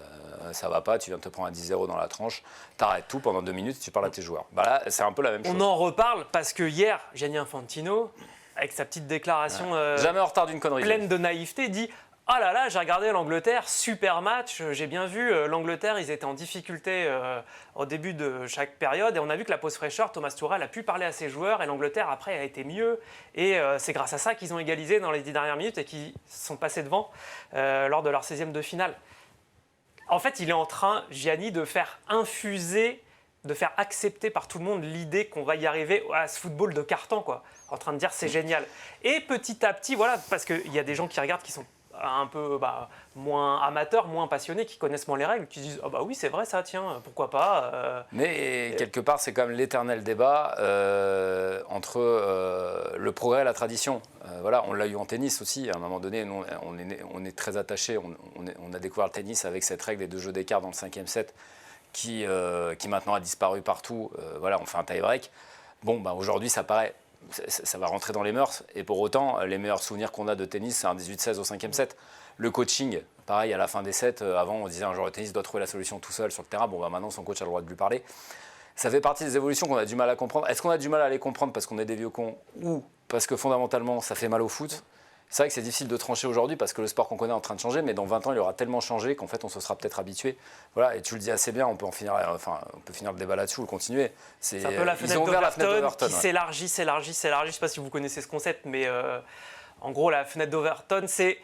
Speaker 2: ça va pas, tu viens de te prendre un 10-0 dans la tranche, t'arrêtes tout pendant 2 minutes, tu parles à tes joueurs. Là, c'est un peu la même chose.
Speaker 1: On en reparle parce que hier, Gianni Infantino, avec sa petite déclaration
Speaker 2: jamais en retard d'une connerie,
Speaker 1: pleine de naïveté, dit « Ah là là, j'ai regardé l'Angleterre, super match, j'ai bien vu, l'Angleterre, ils étaient en difficulté au début de chaque période et on a vu que la pause fraîcheur, Thomas Tuchel a pu parler à ses joueurs et l'Angleterre après a été mieux et c'est grâce à ça qu'ils ont égalisé dans les 10 dernières minutes et qu'ils sont passés devant lors de leur 16e de finale. » En fait, il est en train, Gianni, de faire infuser, de faire accepter par tout le monde l'idée qu'on va y arriver à ce football de carton, quoi. En train de dire c'est génial. Et petit à petit, voilà, parce qu'il y a des gens qui regardent qui sont un peu moins amateurs, moins passionnés, qui connaissent moins les règles, qui disent « Ah bah oui, c'est vrai ça, tiens, pourquoi pas ?»
Speaker 2: Mais quelque part, c'est quand même l'éternel débat entre le progrès et la tradition. Voilà, on l'a eu en tennis aussi. À un moment donné, nous, on est très attachés. On a découvert le tennis avec cette règle des 2 jeux d'écart dans le 5e set qui maintenant a disparu partout. Voilà, on fait un tie-break. Aujourd'hui, ça paraît... Ça va rentrer dans les mœurs. Et pour autant, les meilleurs souvenirs qu'on a de tennis, c'est un 18-16 au 5e set. Le coaching, pareil, à la fin des sets, avant, on disait un joueur de tennis doit trouver la solution tout seul sur le terrain. Maintenant, son coach a le droit de lui parler. Ça fait partie des évolutions qu'on a du mal à comprendre. Est-ce qu'on a du mal à les comprendre parce qu'on est des vieux cons ou parce que fondamentalement, ça fait mal au foot ? C'est vrai que c'est difficile de trancher aujourd'hui parce que le sport qu'on connaît est en train de changer, mais dans 20 ans, il aura tellement changé qu'en fait, on se sera peut-être habitué. Voilà, et tu le dis assez bien, on peut finir le débat là-dessus ou le continuer.
Speaker 1: C'est un peu la fenêtre d'Overton qui s'élargit. Je ne sais pas si vous connaissez ce concept, mais en gros, la fenêtre d'Overton, c'est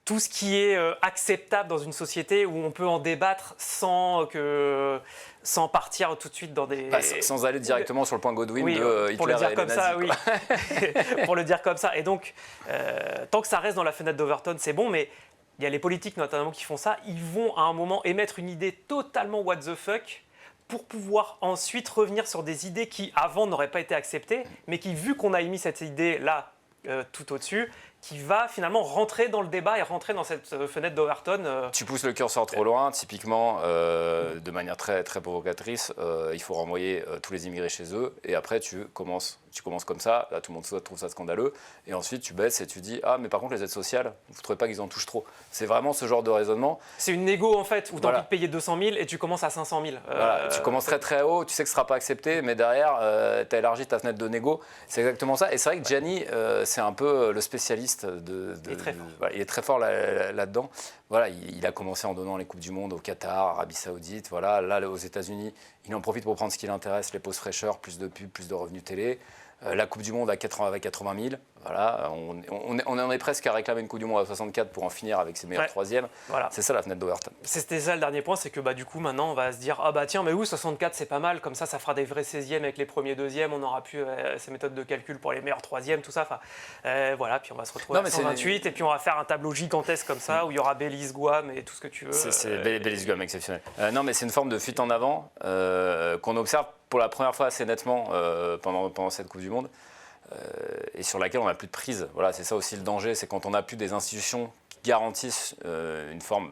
Speaker 1: tout ce qui est acceptable dans une société où on peut en débattre sans partir tout de suite dans des...
Speaker 2: sans aller directement sur le point Godwin de Hitler
Speaker 1: pour le dire
Speaker 2: et
Speaker 1: comme
Speaker 2: les
Speaker 1: ça,
Speaker 2: nazis,
Speaker 1: oui. Pour le dire comme ça. Et donc, tant que ça reste dans la fenêtre d'Overton, c'est bon, mais il y a les politiques notamment qui font ça. Ils vont à un moment émettre une idée totalement what the fuck pour pouvoir ensuite revenir sur des idées qui, avant, n'auraient pas été acceptées, mais qui, vu qu'on a émis cette idée-là tout au-dessus, qui va finalement rentrer dans le débat et rentrer dans cette fenêtre d'Overton.
Speaker 2: Tu pousses le curseur trop loin, typiquement, de manière très, très provocatrice, il faut renvoyer tous les immigrés chez eux, et après tu commences comme ça, là tout le monde trouve ça scandaleux, et ensuite tu baisses et tu dis « Ah, mais par contre les aides sociales, vous ne trouvez pas qu'ils en touchent trop ?» C'est vraiment ce genre de raisonnement.
Speaker 1: C'est une négo en fait, où tu as envie de payer 200 000 et tu commences à 500 000.
Speaker 2: Tu commences très très haut, tu sais que ce ne sera pas accepté, mais derrière, tu as élargi ta fenêtre de négo. C'est exactement ça, et c'est vrai que Gianni, c'est un peu le spécialiste il est très fort là-dedans. Voilà, il a commencé en donnant les Coupes du Monde au Qatar, Arabie Saoudite. Voilà, là, aux États-Unis, il en profite pour prendre ce qui l'intéresse, les pauses fraîcheurs, plus de pubs, plus de revenus télé. La Coupe du Monde avec 80 000. Voilà, on en est presque à réclamer une Coupe du Monde à 64 pour en finir avec ses meilleurs troisièmes.
Speaker 1: Voilà.
Speaker 2: C'est ça la fenêtre d'Overton.
Speaker 1: C'était ça le dernier point, c'est que du coup maintenant on va se dire ah bah tiens mais oui 64 c'est pas mal, comme ça fera des vrais 16e avec les premiers deuxièmes, on aura plus ces méthodes de calcul pour les meilleurs troisièmes, tout ça. Voilà, puis on va se retrouver à 128 et puis on va faire un tableau gigantesque comme ça où il y aura Belize, Guam et tout ce que tu veux.
Speaker 2: C'est Belize, Guam exceptionnel. Non mais c'est une forme de fuite en avant qu'on observe pour la première fois assez nettement pendant cette Coupe du Monde. Et sur laquelle on n'a plus de prise. Voilà, c'est ça aussi le danger, c'est quand on n'a plus des institutions qui garantissent une forme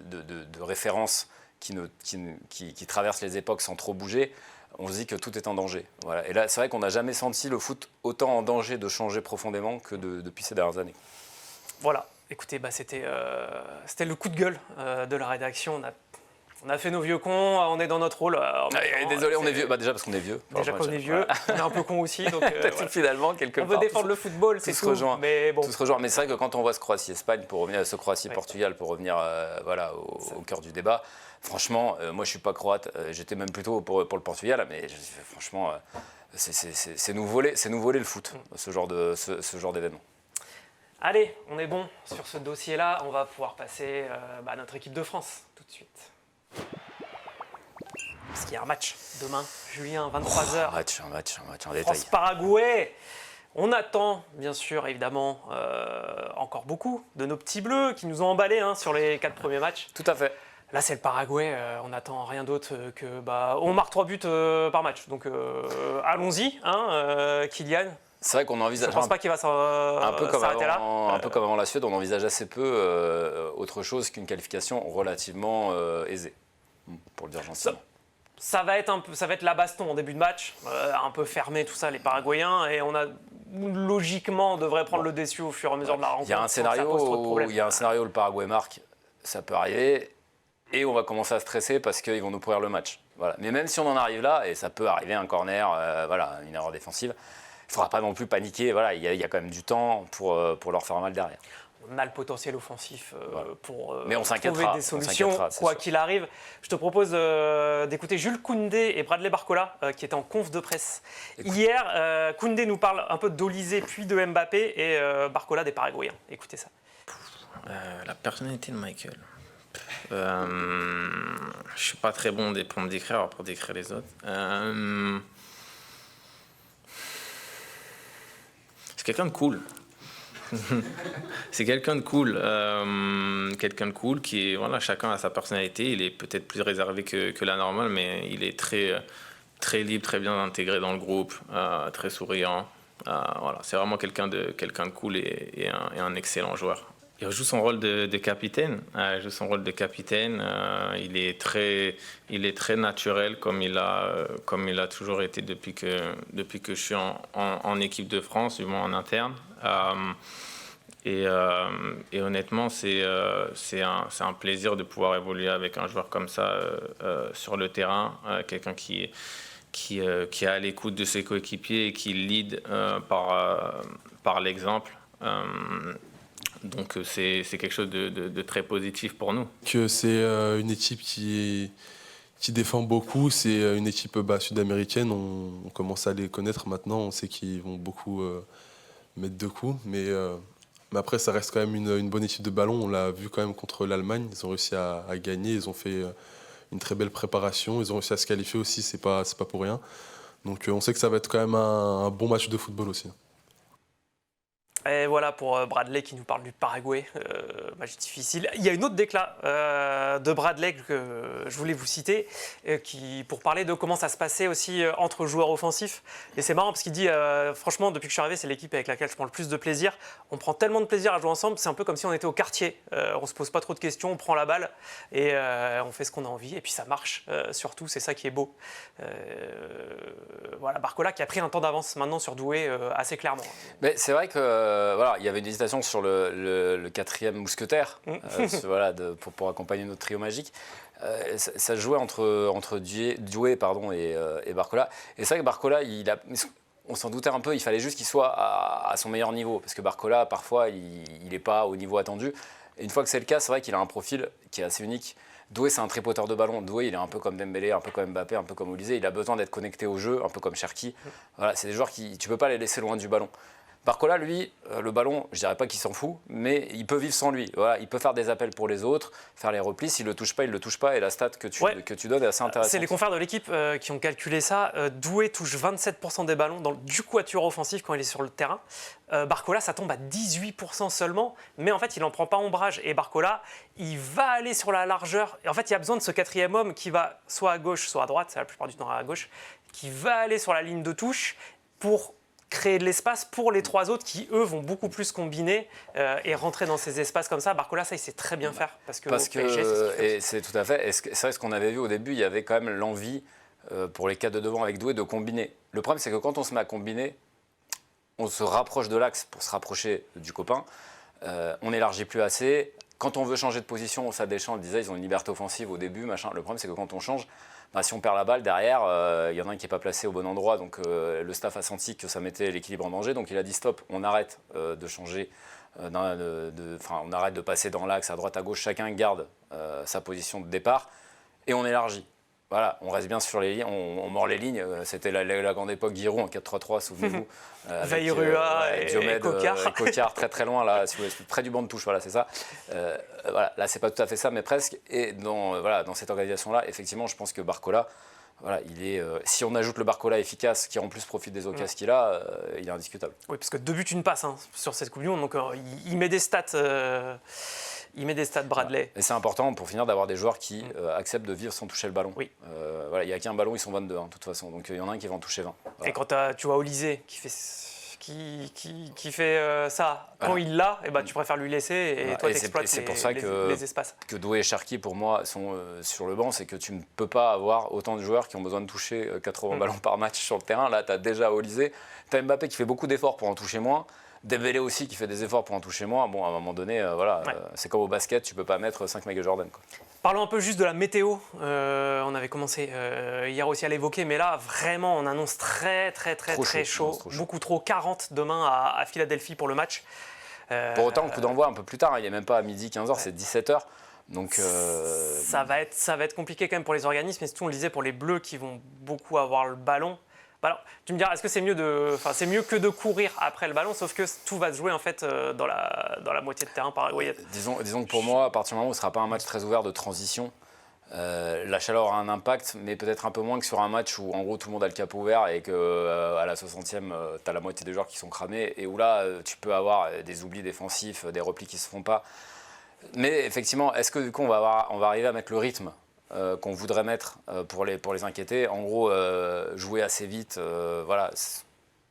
Speaker 2: de référence qui traverse les époques sans trop bouger, on se dit que tout est en danger. Voilà. Et là, c'est vrai qu'on n'a jamais senti le foot autant en danger de changer profondément que depuis ces dernières années.
Speaker 1: Voilà, écoutez, c'était le coup de gueule de la rédaction. On a fait nos vieux cons, on est dans notre rôle.
Speaker 2: Désolé, on est vieux. Déjà parce qu'on est vieux.
Speaker 1: Déjà qu'on est vieux, on est un peu cons aussi. Donc,
Speaker 2: finalement, quelque part.
Speaker 1: On veut défendre le football, c'est tout. Mais bon.
Speaker 2: Tout se rejoint. Mais c'est vrai que quand on voit ce Croatie-Espagne, pour revenir à ce Croatie-Portugal, pour revenir au cœur du débat, franchement, moi je suis pas croate, j'étais même plutôt pour le Portugal, mais franchement, c'est nous voler le foot, ce genre d'événement.
Speaker 1: Allez, on est bon sur ce dossier-là. On va pouvoir passer à notre équipe de France tout de suite. Parce qu'il y a un match demain, Julien, 23h.
Speaker 2: Un match en détail.
Speaker 1: France-Paraguay. On attend, bien sûr, évidemment, encore beaucoup de nos petits bleus qui nous ont emballés sur les 4 premiers matchs.
Speaker 2: Tout à fait.
Speaker 1: Là, c'est le Paraguay. On n'attend rien d'autre que... on marque 3 buts par match. Donc, allons-y, Kylian.
Speaker 2: C'est vrai qu'on envisage.
Speaker 1: Je ne pense pas qu'il va s'arrêter là.
Speaker 2: Un peu comme avant la Suède, on envisage assez peu autre chose qu'une qualification relativement aisée, pour le dire gentiment.
Speaker 1: Ça va être la baston en début de match, un peu fermé tout ça, les Paraguayens, et logiquement, on devrait prendre le dessus au fur et à mesure de la rencontre.
Speaker 2: Il y a un scénario où le Paraguay marque, ça peut arriver, et on va commencer à stresser parce qu'ils vont nous pourrir le match. Voilà. Mais même si on en arrive là, et ça peut arriver, un corner, une erreur défensive, il ne faudra pas non plus paniquer. Voilà, il y a quand même du temps pour leur faire mal derrière.
Speaker 1: On a le potentiel offensif pour
Speaker 2: trouver
Speaker 1: des solutions, quoi qu'il arrive. Je te propose d'écouter Jules Koundé et Bradley Barcola, qui étaient en conf de presse. Hier, Koundé nous parle un peu d'Olysée puis de Mbappé et Barcola des Paraguayens. Écoutez ça.
Speaker 3: La personnalité de Michael. Je ne suis pas très bon pour me décrire, pour décrire les autres. C'est quelqu'un de cool. C'est quelqu'un de cool qui est, chacun a sa personnalité. Il est peut-être plus réservé que la normale, mais il est très, très libre, très bien intégré dans le groupe, très souriant. C'est vraiment quelqu'un de cool et un excellent joueur. Il joue son rôle de capitaine. Il est très naturel, comme il a toujours été depuis que je suis en équipe de France, du moins en interne. Et honnêtement, c'est un plaisir de pouvoir évoluer avec un joueur comme ça sur le terrain, quelqu'un qui est à l'écoute de ses coéquipiers et qui lead par l'exemple. Donc c'est quelque chose de très positif pour nous.
Speaker 4: Que c'est une équipe qui défend beaucoup, c'est une équipe sud-américaine, on commence à les connaître maintenant, on sait qu'ils vont beaucoup mettre de coups, mais après ça reste quand même une bonne équipe de ballon, on l'a vu quand même contre l'Allemagne, ils ont réussi à gagner, ils ont fait une très belle préparation, ils ont réussi à se qualifier aussi, c'est pas pour rien. Donc on sait que ça va être quand même un bon match de football aussi.
Speaker 1: Et voilà pour Bradley qui nous parle du Paraguay, match difficile. Il y a une autre décla de Bradley que je voulais vous citer, pour parler de comment ça se passait aussi entre joueurs offensifs. Et c'est marrant parce qu'il dit, franchement, depuis que je suis arrivé, c'est l'équipe avec laquelle je prends le plus de plaisir. On prend tellement de plaisir à jouer ensemble, c'est un peu comme si on était au quartier. On ne se pose pas trop de questions, on prend la balle et on fait ce qu'on a envie. Et puis ça marche, surtout, c'est ça qui est beau. Barcola qui a pris un temps d'avance maintenant sur Doué assez clairement.
Speaker 2: Mais c'est vrai que il y avait une hésitation sur le quatrième mousquetaire pour accompagner notre trio magique. Ça se jouait entre Doué et Barcola. Et c'est vrai que Barcola, on s'en doutait un peu, il fallait juste qu'il soit à son meilleur niveau. Parce que Barcola, parfois, il n'est pas au niveau attendu. Et une fois que c'est le cas, c'est vrai qu'il a un profil qui est assez unique. Doué, c'est un tripoteur de ballon. Doué, il est un peu comme Dembélé, un peu comme Mbappé, un peu comme Olysée. Il a besoin d'être connecté au jeu, un peu comme Cherki. Voilà, c'est des joueurs tu ne peux pas les laisser loin du ballon. Barcola, lui, le ballon, je dirais pas qu'il s'en fout, mais il peut vivre sans lui. Voilà, il peut faire des appels pour les autres, faire les replis. S'il le touche pas, il le touche pas. Et la stat que tu donnes est assez intéressante.
Speaker 1: C'est les confrères de l'équipe qui ont calculé ça. Doué touche 27% des ballons du quatuor offensif quand il est sur le terrain. Barcola, ça tombe à 18% seulement, mais en fait, il n'en prend pas ombrage. Et Barcola, il va aller sur la largeur. Et en fait, il y a besoin de ce quatrième homme qui va soit à gauche, soit à droite, c'est la plupart du temps à gauche, qui va aller sur la ligne de touche pour créer de l'espace pour les trois autres qui, eux, vont beaucoup plus combiner et rentrer dans ces espaces comme ça. Barcola, ça, il sait très bien faire. Parce que PSG,
Speaker 2: et c'est tout à fait. Et c'est vrai, ce qu'on avait vu au début, il y avait quand même l'envie pour les quatre de devant avec Doué de combiner. Le problème, c'est que quand on se met à combiner, on se rapproche de l'axe pour se rapprocher du copain. On n'élargit plus assez. Quand on veut changer de position, ça Deschamps le disait, ils ont une liberté offensive au début, machin. Le problème, c'est que quand on change, si on perd la balle, derrière, il y en a un qui n'est pas placé au bon endroit. Donc le staff a senti que ça mettait l'équilibre en danger. Donc il a dit stop, on arrête de changer, on arrête de passer dans l'axe à droite, à gauche. Chacun garde sa position de départ et on élargit. Voilà, on reste bien sur les lignes, on mord les lignes. C'était la grande époque Giroud en 4-3-3, souvenez-vous.
Speaker 1: Veillrua et Coquart.
Speaker 2: Et Coquart, très très loin, là, près du banc de touche, voilà, c'est ça. Voilà, là, c'est pas tout à fait ça, mais presque. Et dans cette organisation-là, effectivement, je pense que Barcola, voilà, si on ajoute le Barcola efficace, qui en plus profite des occasions qu'il a, il est indiscutable.
Speaker 1: Oui, parce que 2 buts, une passe sur cette Coupe du Monde, donc il met des stats. Il met des stats Bradley.
Speaker 2: Et c'est important pour finir d'avoir des joueurs qui acceptent de vivre sans toucher le ballon.
Speaker 1: Oui.
Speaker 2: Voilà, il n'y a qu'un ballon, ils sont 22 de toute façon. Donc il y en a un qui va en toucher 20. Voilà.
Speaker 1: Et quand tu vois Olysée qui fait ça, quand il l'a, tu préfères lui laisser et toi tu exploites les espaces.
Speaker 2: Que Doué et Cherki pour moi sont sur le banc, c'est que tu ne peux pas avoir autant de joueurs qui ont besoin de toucher 80 ballons par match sur le terrain. Là tu as déjà Olysée, tu as Mbappé qui fait beaucoup d'efforts pour en toucher moins. Dembélé aussi qui fait des efforts pour en toucher moins. Bon, à un moment donné, c'est comme au basket, tu peux pas mettre 5 Michael Jordan, quoi.
Speaker 1: Parlons un peu juste de la météo. On avait commencé hier aussi à l'évoquer, mais là, vraiment, on annonce très chaud. Beaucoup trop. 40 demain à Philadelphie pour le match.
Speaker 2: Pour autant, le coup d'envoi un peu plus tard, il n'est même pas à midi, 15h, c'est 17h. Donc,
Speaker 1: ça va être compliqué quand même pour les organismes, et surtout, on le disait, pour les Bleus qui vont beaucoup avoir le ballon. Alors, tu me diras, est-ce que c'est mieux que de courir après le ballon, sauf que tout va se jouer en fait dans la moitié de terrain paraguayenne.
Speaker 2: Disons que pour moi, à partir du moment où ce ne sera pas un match très ouvert de transition, la chaleur aura un impact, mais peut-être un peu moins que sur un match où en gros tout le monde a le capot ouvert et qu'à la 60e, tu as la moitié des joueurs qui sont cramés et où là, tu peux avoir des oublis défensifs, des replis qui ne se font pas. Mais effectivement, est-ce que du coup on va arriver à mettre le rythme qu'on voudrait mettre pour les inquiéter, en gros jouer assez vite, voilà,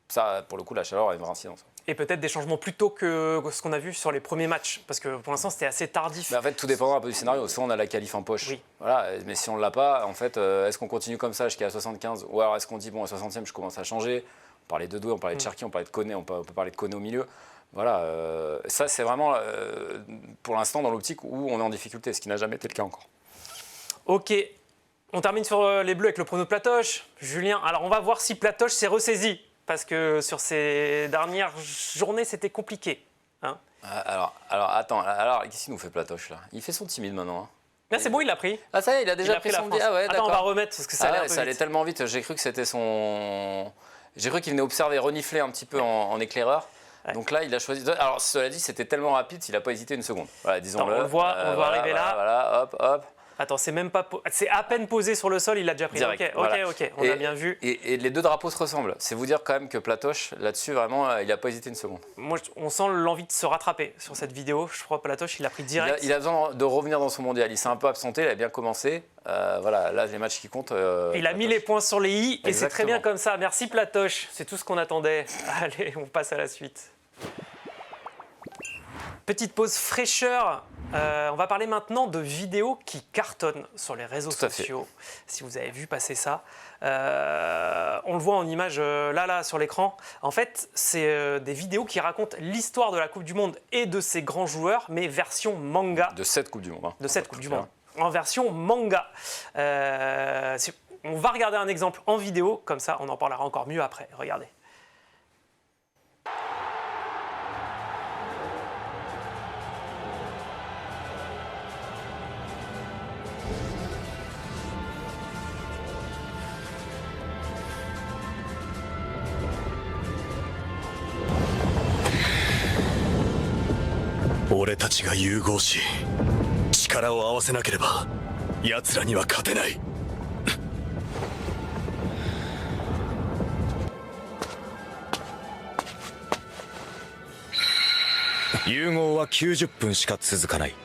Speaker 2: ça pour le coup la chaleur a une vraie incidence.
Speaker 1: Et peut-être des changements plus tôt que ce qu'on a vu sur les premiers matchs, parce que pour l'instant c'était assez tardif.
Speaker 2: Mais en fait tout dépendra un peu du scénario, soit on a la qualif en poche,
Speaker 1: oui.
Speaker 2: Voilà, mais si on ne l'a pas, en fait, est-ce qu'on continue comme ça jusqu'à la 75, ou alors est-ce qu'on dit bon à 60e je commence à changer, on parlait de Doué, on parlait de Cherki, on parlait de Koné, on peut parler de Koné au milieu. Voilà, ça c'est vraiment pour l'instant dans l'optique où on est en difficulté, ce qui n'a jamais été le cas encore.
Speaker 1: Ok, on termine sur les Bleus avec le prono de Platoche. Julien, alors on va voir si Platoche s'est ressaisi, parce que sur ces dernières journées, c'était compliqué. Hein,
Speaker 2: alors attends, qu'est-ce qu'il nous fait Platoche là? Il fait son timide maintenant. Hein.
Speaker 1: Là, c'est bon, il l'a pris.
Speaker 2: Ah ça y est, il a déjà pris
Speaker 1: la
Speaker 2: son
Speaker 1: France.
Speaker 2: Ah ouais,
Speaker 1: attends,
Speaker 2: d'accord.
Speaker 1: on va remettre, parce que ça allait un peu
Speaker 2: ça allait
Speaker 1: vite.
Speaker 2: tellement vite, j'ai cru que c'était son... J'ai cru qu'il venait observer, renifler un petit peu en éclaireur. Ouais. Donc là, il a choisi... Alors, cela dit, c'était tellement rapide, il n'a pas hésité une seconde. Voilà, disons-le.
Speaker 1: On le voit arriver là.
Speaker 2: Voilà, hop.
Speaker 1: Attends, c'est même pas... C'est à peine posé sur le sol, il l'a déjà pris.
Speaker 2: Direct,
Speaker 1: ok, on a bien vu.
Speaker 2: Et les deux drapeaux se ressemblent. C'est vous dire quand même que Platoche, là-dessus, vraiment, il n'a pas hésité une seconde.
Speaker 1: Moi, on sent l'envie de se rattraper sur cette vidéo. Je crois que Platoche, il a pris direct.
Speaker 2: Il a besoin de revenir dans son mondial. Il s'est un peu absenté, il a bien commencé. Voilà, là, les matchs qui comptent...
Speaker 1: il a mis les points sur les i, et c'est très bien comme ça. Merci Platoche, c'est tout ce qu'on attendait. Allez, on passe à la suite. Petite pause fraîcheur. On va parler maintenant de vidéos qui cartonnent sur les réseaux sociaux. Si vous avez vu passer ça, on le voit en image là sur l'écran. En fait, c'est des vidéos qui racontent l'histoire de la Coupe du Monde et de ses grands joueurs, mais version manga.
Speaker 2: De cette Coupe du Monde. Hein.
Speaker 1: De cette Coupe du Monde. En version manga. On va regarder un exemple en vidéo, comme ça on en parlera encore mieux après. Regardez.
Speaker 5: 俺たちが融合し力を合わせなければ奴らには勝てない。融合は90分しか続かない。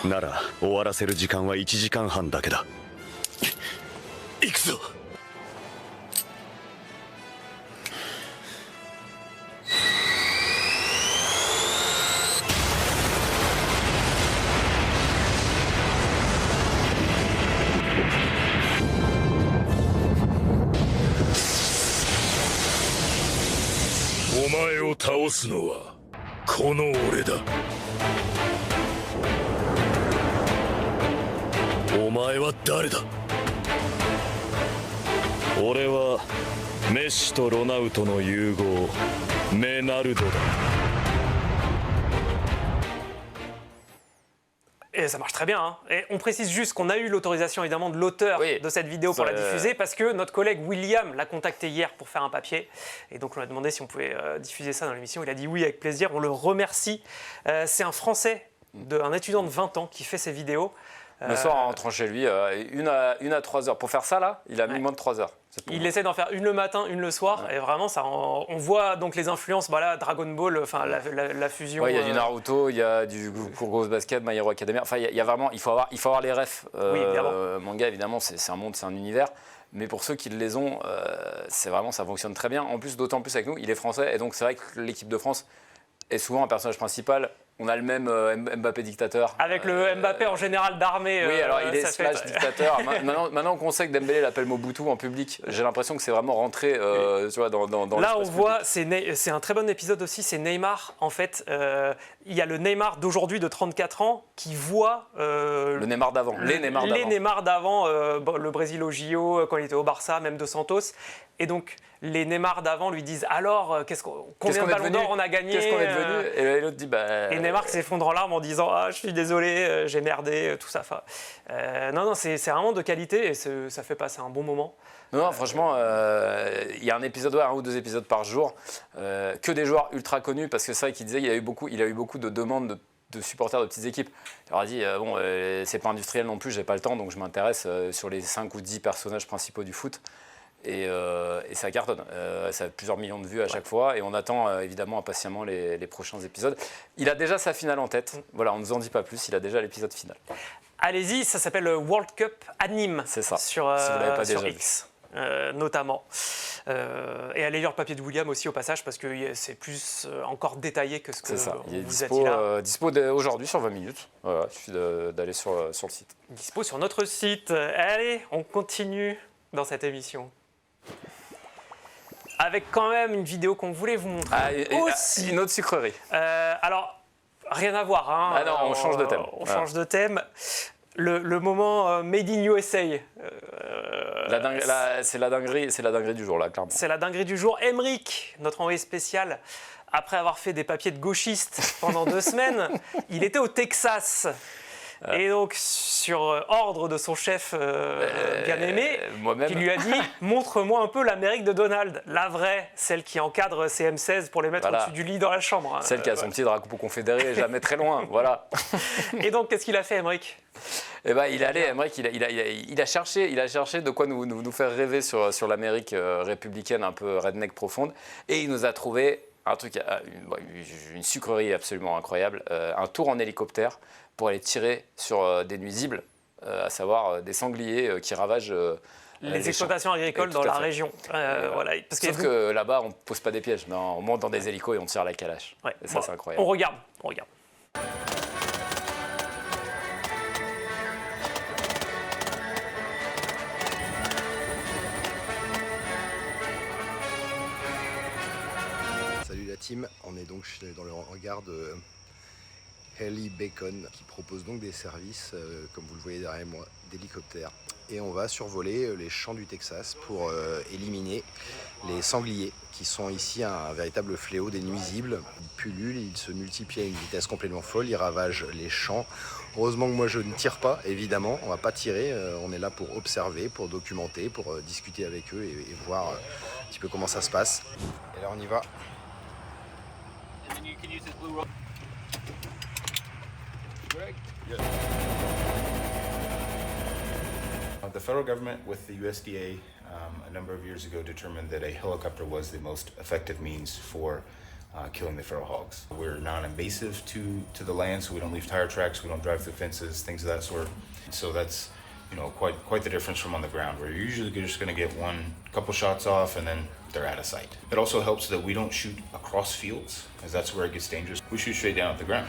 Speaker 5: なら終わらせる時間は1時間半だけだ。行くぞ。お前を倒すのはこの俺だ。お前は誰だ？俺はメッシとロナウトの融合、メナルドだ。
Speaker 1: Et ça marche très bien. Hein. Et on précise juste qu'on a eu l'autorisation évidemment de l'auteur de cette vidéo pour la diffuser parce que notre collègue William l'a contacté hier pour faire un papier. Et donc on lui a demandé si on pouvait diffuser ça dans l'émission. Il a dit oui avec plaisir, on le remercie. C'est un Français, un étudiant de 20 ans qui fait ces vidéos.
Speaker 2: Le soir en rentrant chez lui, une à 3 heures. Pour faire ça là, il a mis moins de 3 heures.
Speaker 1: Il essaie d'en faire une le matin, une le soir, et vraiment, ça, on voit donc les influences, voilà, Dragon Ball, enfin la fusion.
Speaker 2: Il y a du Naruto, il y a du Kuroko Basket, My Hero Academia. Enfin, il y a vraiment, il faut avoir les refs. Manga, évidemment, c'est un monde, c'est un univers. Mais pour ceux qui les ont, c'est vraiment, ça fonctionne très bien. En plus, d'autant plus avec nous, il est français, et donc c'est vrai que l'équipe de France est souvent un personnage principal. On a le même Mbappé dictateur.
Speaker 1: Avec le Mbappé en général d'armée.
Speaker 2: Oui, alors il est slash dictateur. Maintenant qu'on sait que Dembélé l'appelle Mobutu en public, j'ai l'impression que c'est vraiment rentré tu vois, dans
Speaker 1: là, on voit, c'est un très bon épisode aussi, c'est Neymar. En fait, il y a le Neymar d'aujourd'hui de 34 ans qui voit...
Speaker 2: le Neymar d'avant, les
Speaker 1: Neymar d'avant, le Brésil au JO, quand il était au Barça, même de Santos. Et donc, les Neymar d'avant lui disent alors, combien de ballons d'or on a gagné?
Speaker 2: Qu'est-ce qu'on est devenu? Et l'autre dit
Speaker 1: Et Neymar qui s'effondre en larmes en disant ah, je suis désolé, j'ai merdé, tout ça. Enfin, non, c'est vraiment de qualité et ça fait passer un bon moment.
Speaker 2: Non, franchement, il y a un ou deux épisodes par jour, que des joueurs ultra connus, parce que c'est vrai qu'il disait qu'il a eu beaucoup de demandes de supporters de petites équipes. Il leur a dit c'est pas industriel non plus, j'ai pas le temps, donc je m'intéresse sur les 5 ou 10 personnages principaux du foot. Et ça cartonne, ça a plusieurs millions de vues à chaque fois et on attend évidemment impatiemment les prochains épisodes. Il a déjà sa finale en tête, voilà, on ne nous en dit pas plus, il a déjà l'épisode final.
Speaker 1: Allez-y, ça s'appelle le World Cup Anime.
Speaker 2: C'est ça,
Speaker 1: sur
Speaker 2: sur
Speaker 1: X. Notamment. Et allez lire le papier de William aussi au passage parce que c'est plus encore détaillé que ce que vous êtes là.
Speaker 2: Dispo aujourd'hui sur 20 minutes, voilà, il suffit d'aller sur le site.
Speaker 1: Dispo sur notre site. Allez, on continue dans cette émission. Avec quand même une vidéo qu'on voulait vous montrer aussi.
Speaker 2: Une autre sucrerie.
Speaker 1: Alors, rien à voir. Hein.
Speaker 2: Ah non, on change de thème.
Speaker 1: On change de thème. Le moment Made in USA.
Speaker 2: C'est la dinguerie du jour, là, clairement.
Speaker 1: C'est la dinguerie du jour. Emric, notre envoyé spécial, après avoir fait des papiers de gauchiste pendant 2 semaines, il était au Texas. Et donc, sur ordre de son chef bien aimé, qui lui a dit « Montre-moi un peu l'Amérique de Donald, la vraie, celle qui encadre ses M16 pour les mettre au-dessus du lit dans la chambre. »
Speaker 2: Celle qui a son petit drapeau confédéré, jamais très loin, voilà.
Speaker 1: Et donc, qu'est-ce qu'il a fait, Emric?
Speaker 2: Eh ben, il est allé, Emric, il a cherché de quoi nous faire rêver sur l'Amérique républicaine un peu redneck profonde, et il nous a trouvé un truc, une sucrerie absolument incroyable, un tour en hélicoptère pour aller tirer sur des nuisibles, à savoir des sangliers qui ravagent
Speaker 1: les exploitations agricoles dans la région. Voilà.
Speaker 2: Sauf que là-bas, on ne pose pas des pièges, non, on monte dans des hélicos et on tire à la calache.
Speaker 1: Ouais.
Speaker 2: Et ça, c'est incroyable.
Speaker 1: On regarde.
Speaker 6: Salut la team, on est donc dans le hangar de Heli Bacon qui propose donc des services, comme vous le voyez derrière moi, d'hélicoptères. Et on va survoler les champs du Texas pour éliminer les sangliers qui sont ici un véritable fléau des nuisibles. Ils pullulent, ils se multiplient à une vitesse complètement folle, ils ravagent les champs. Heureusement que moi je ne tire pas, évidemment, on ne va pas tirer, on est là pour observer, pour documenter, pour discuter avec eux et voir un petit peu comment ça se passe. Et là on y va.
Speaker 7: The federal government, with the USDA, a number of years ago determined that a helicopter was the most effective means for killing the feral hogs. We're non-invasive to the land, so we don't leave tire tracks, we don't drive through fences, things of that sort. So that's, you know, quite the difference from on the ground, where you're usually just going to get couple shots off and then they're out of sight. It also helps that we don't shoot across fields, as that's where it gets dangerous. We shoot straight down at the ground.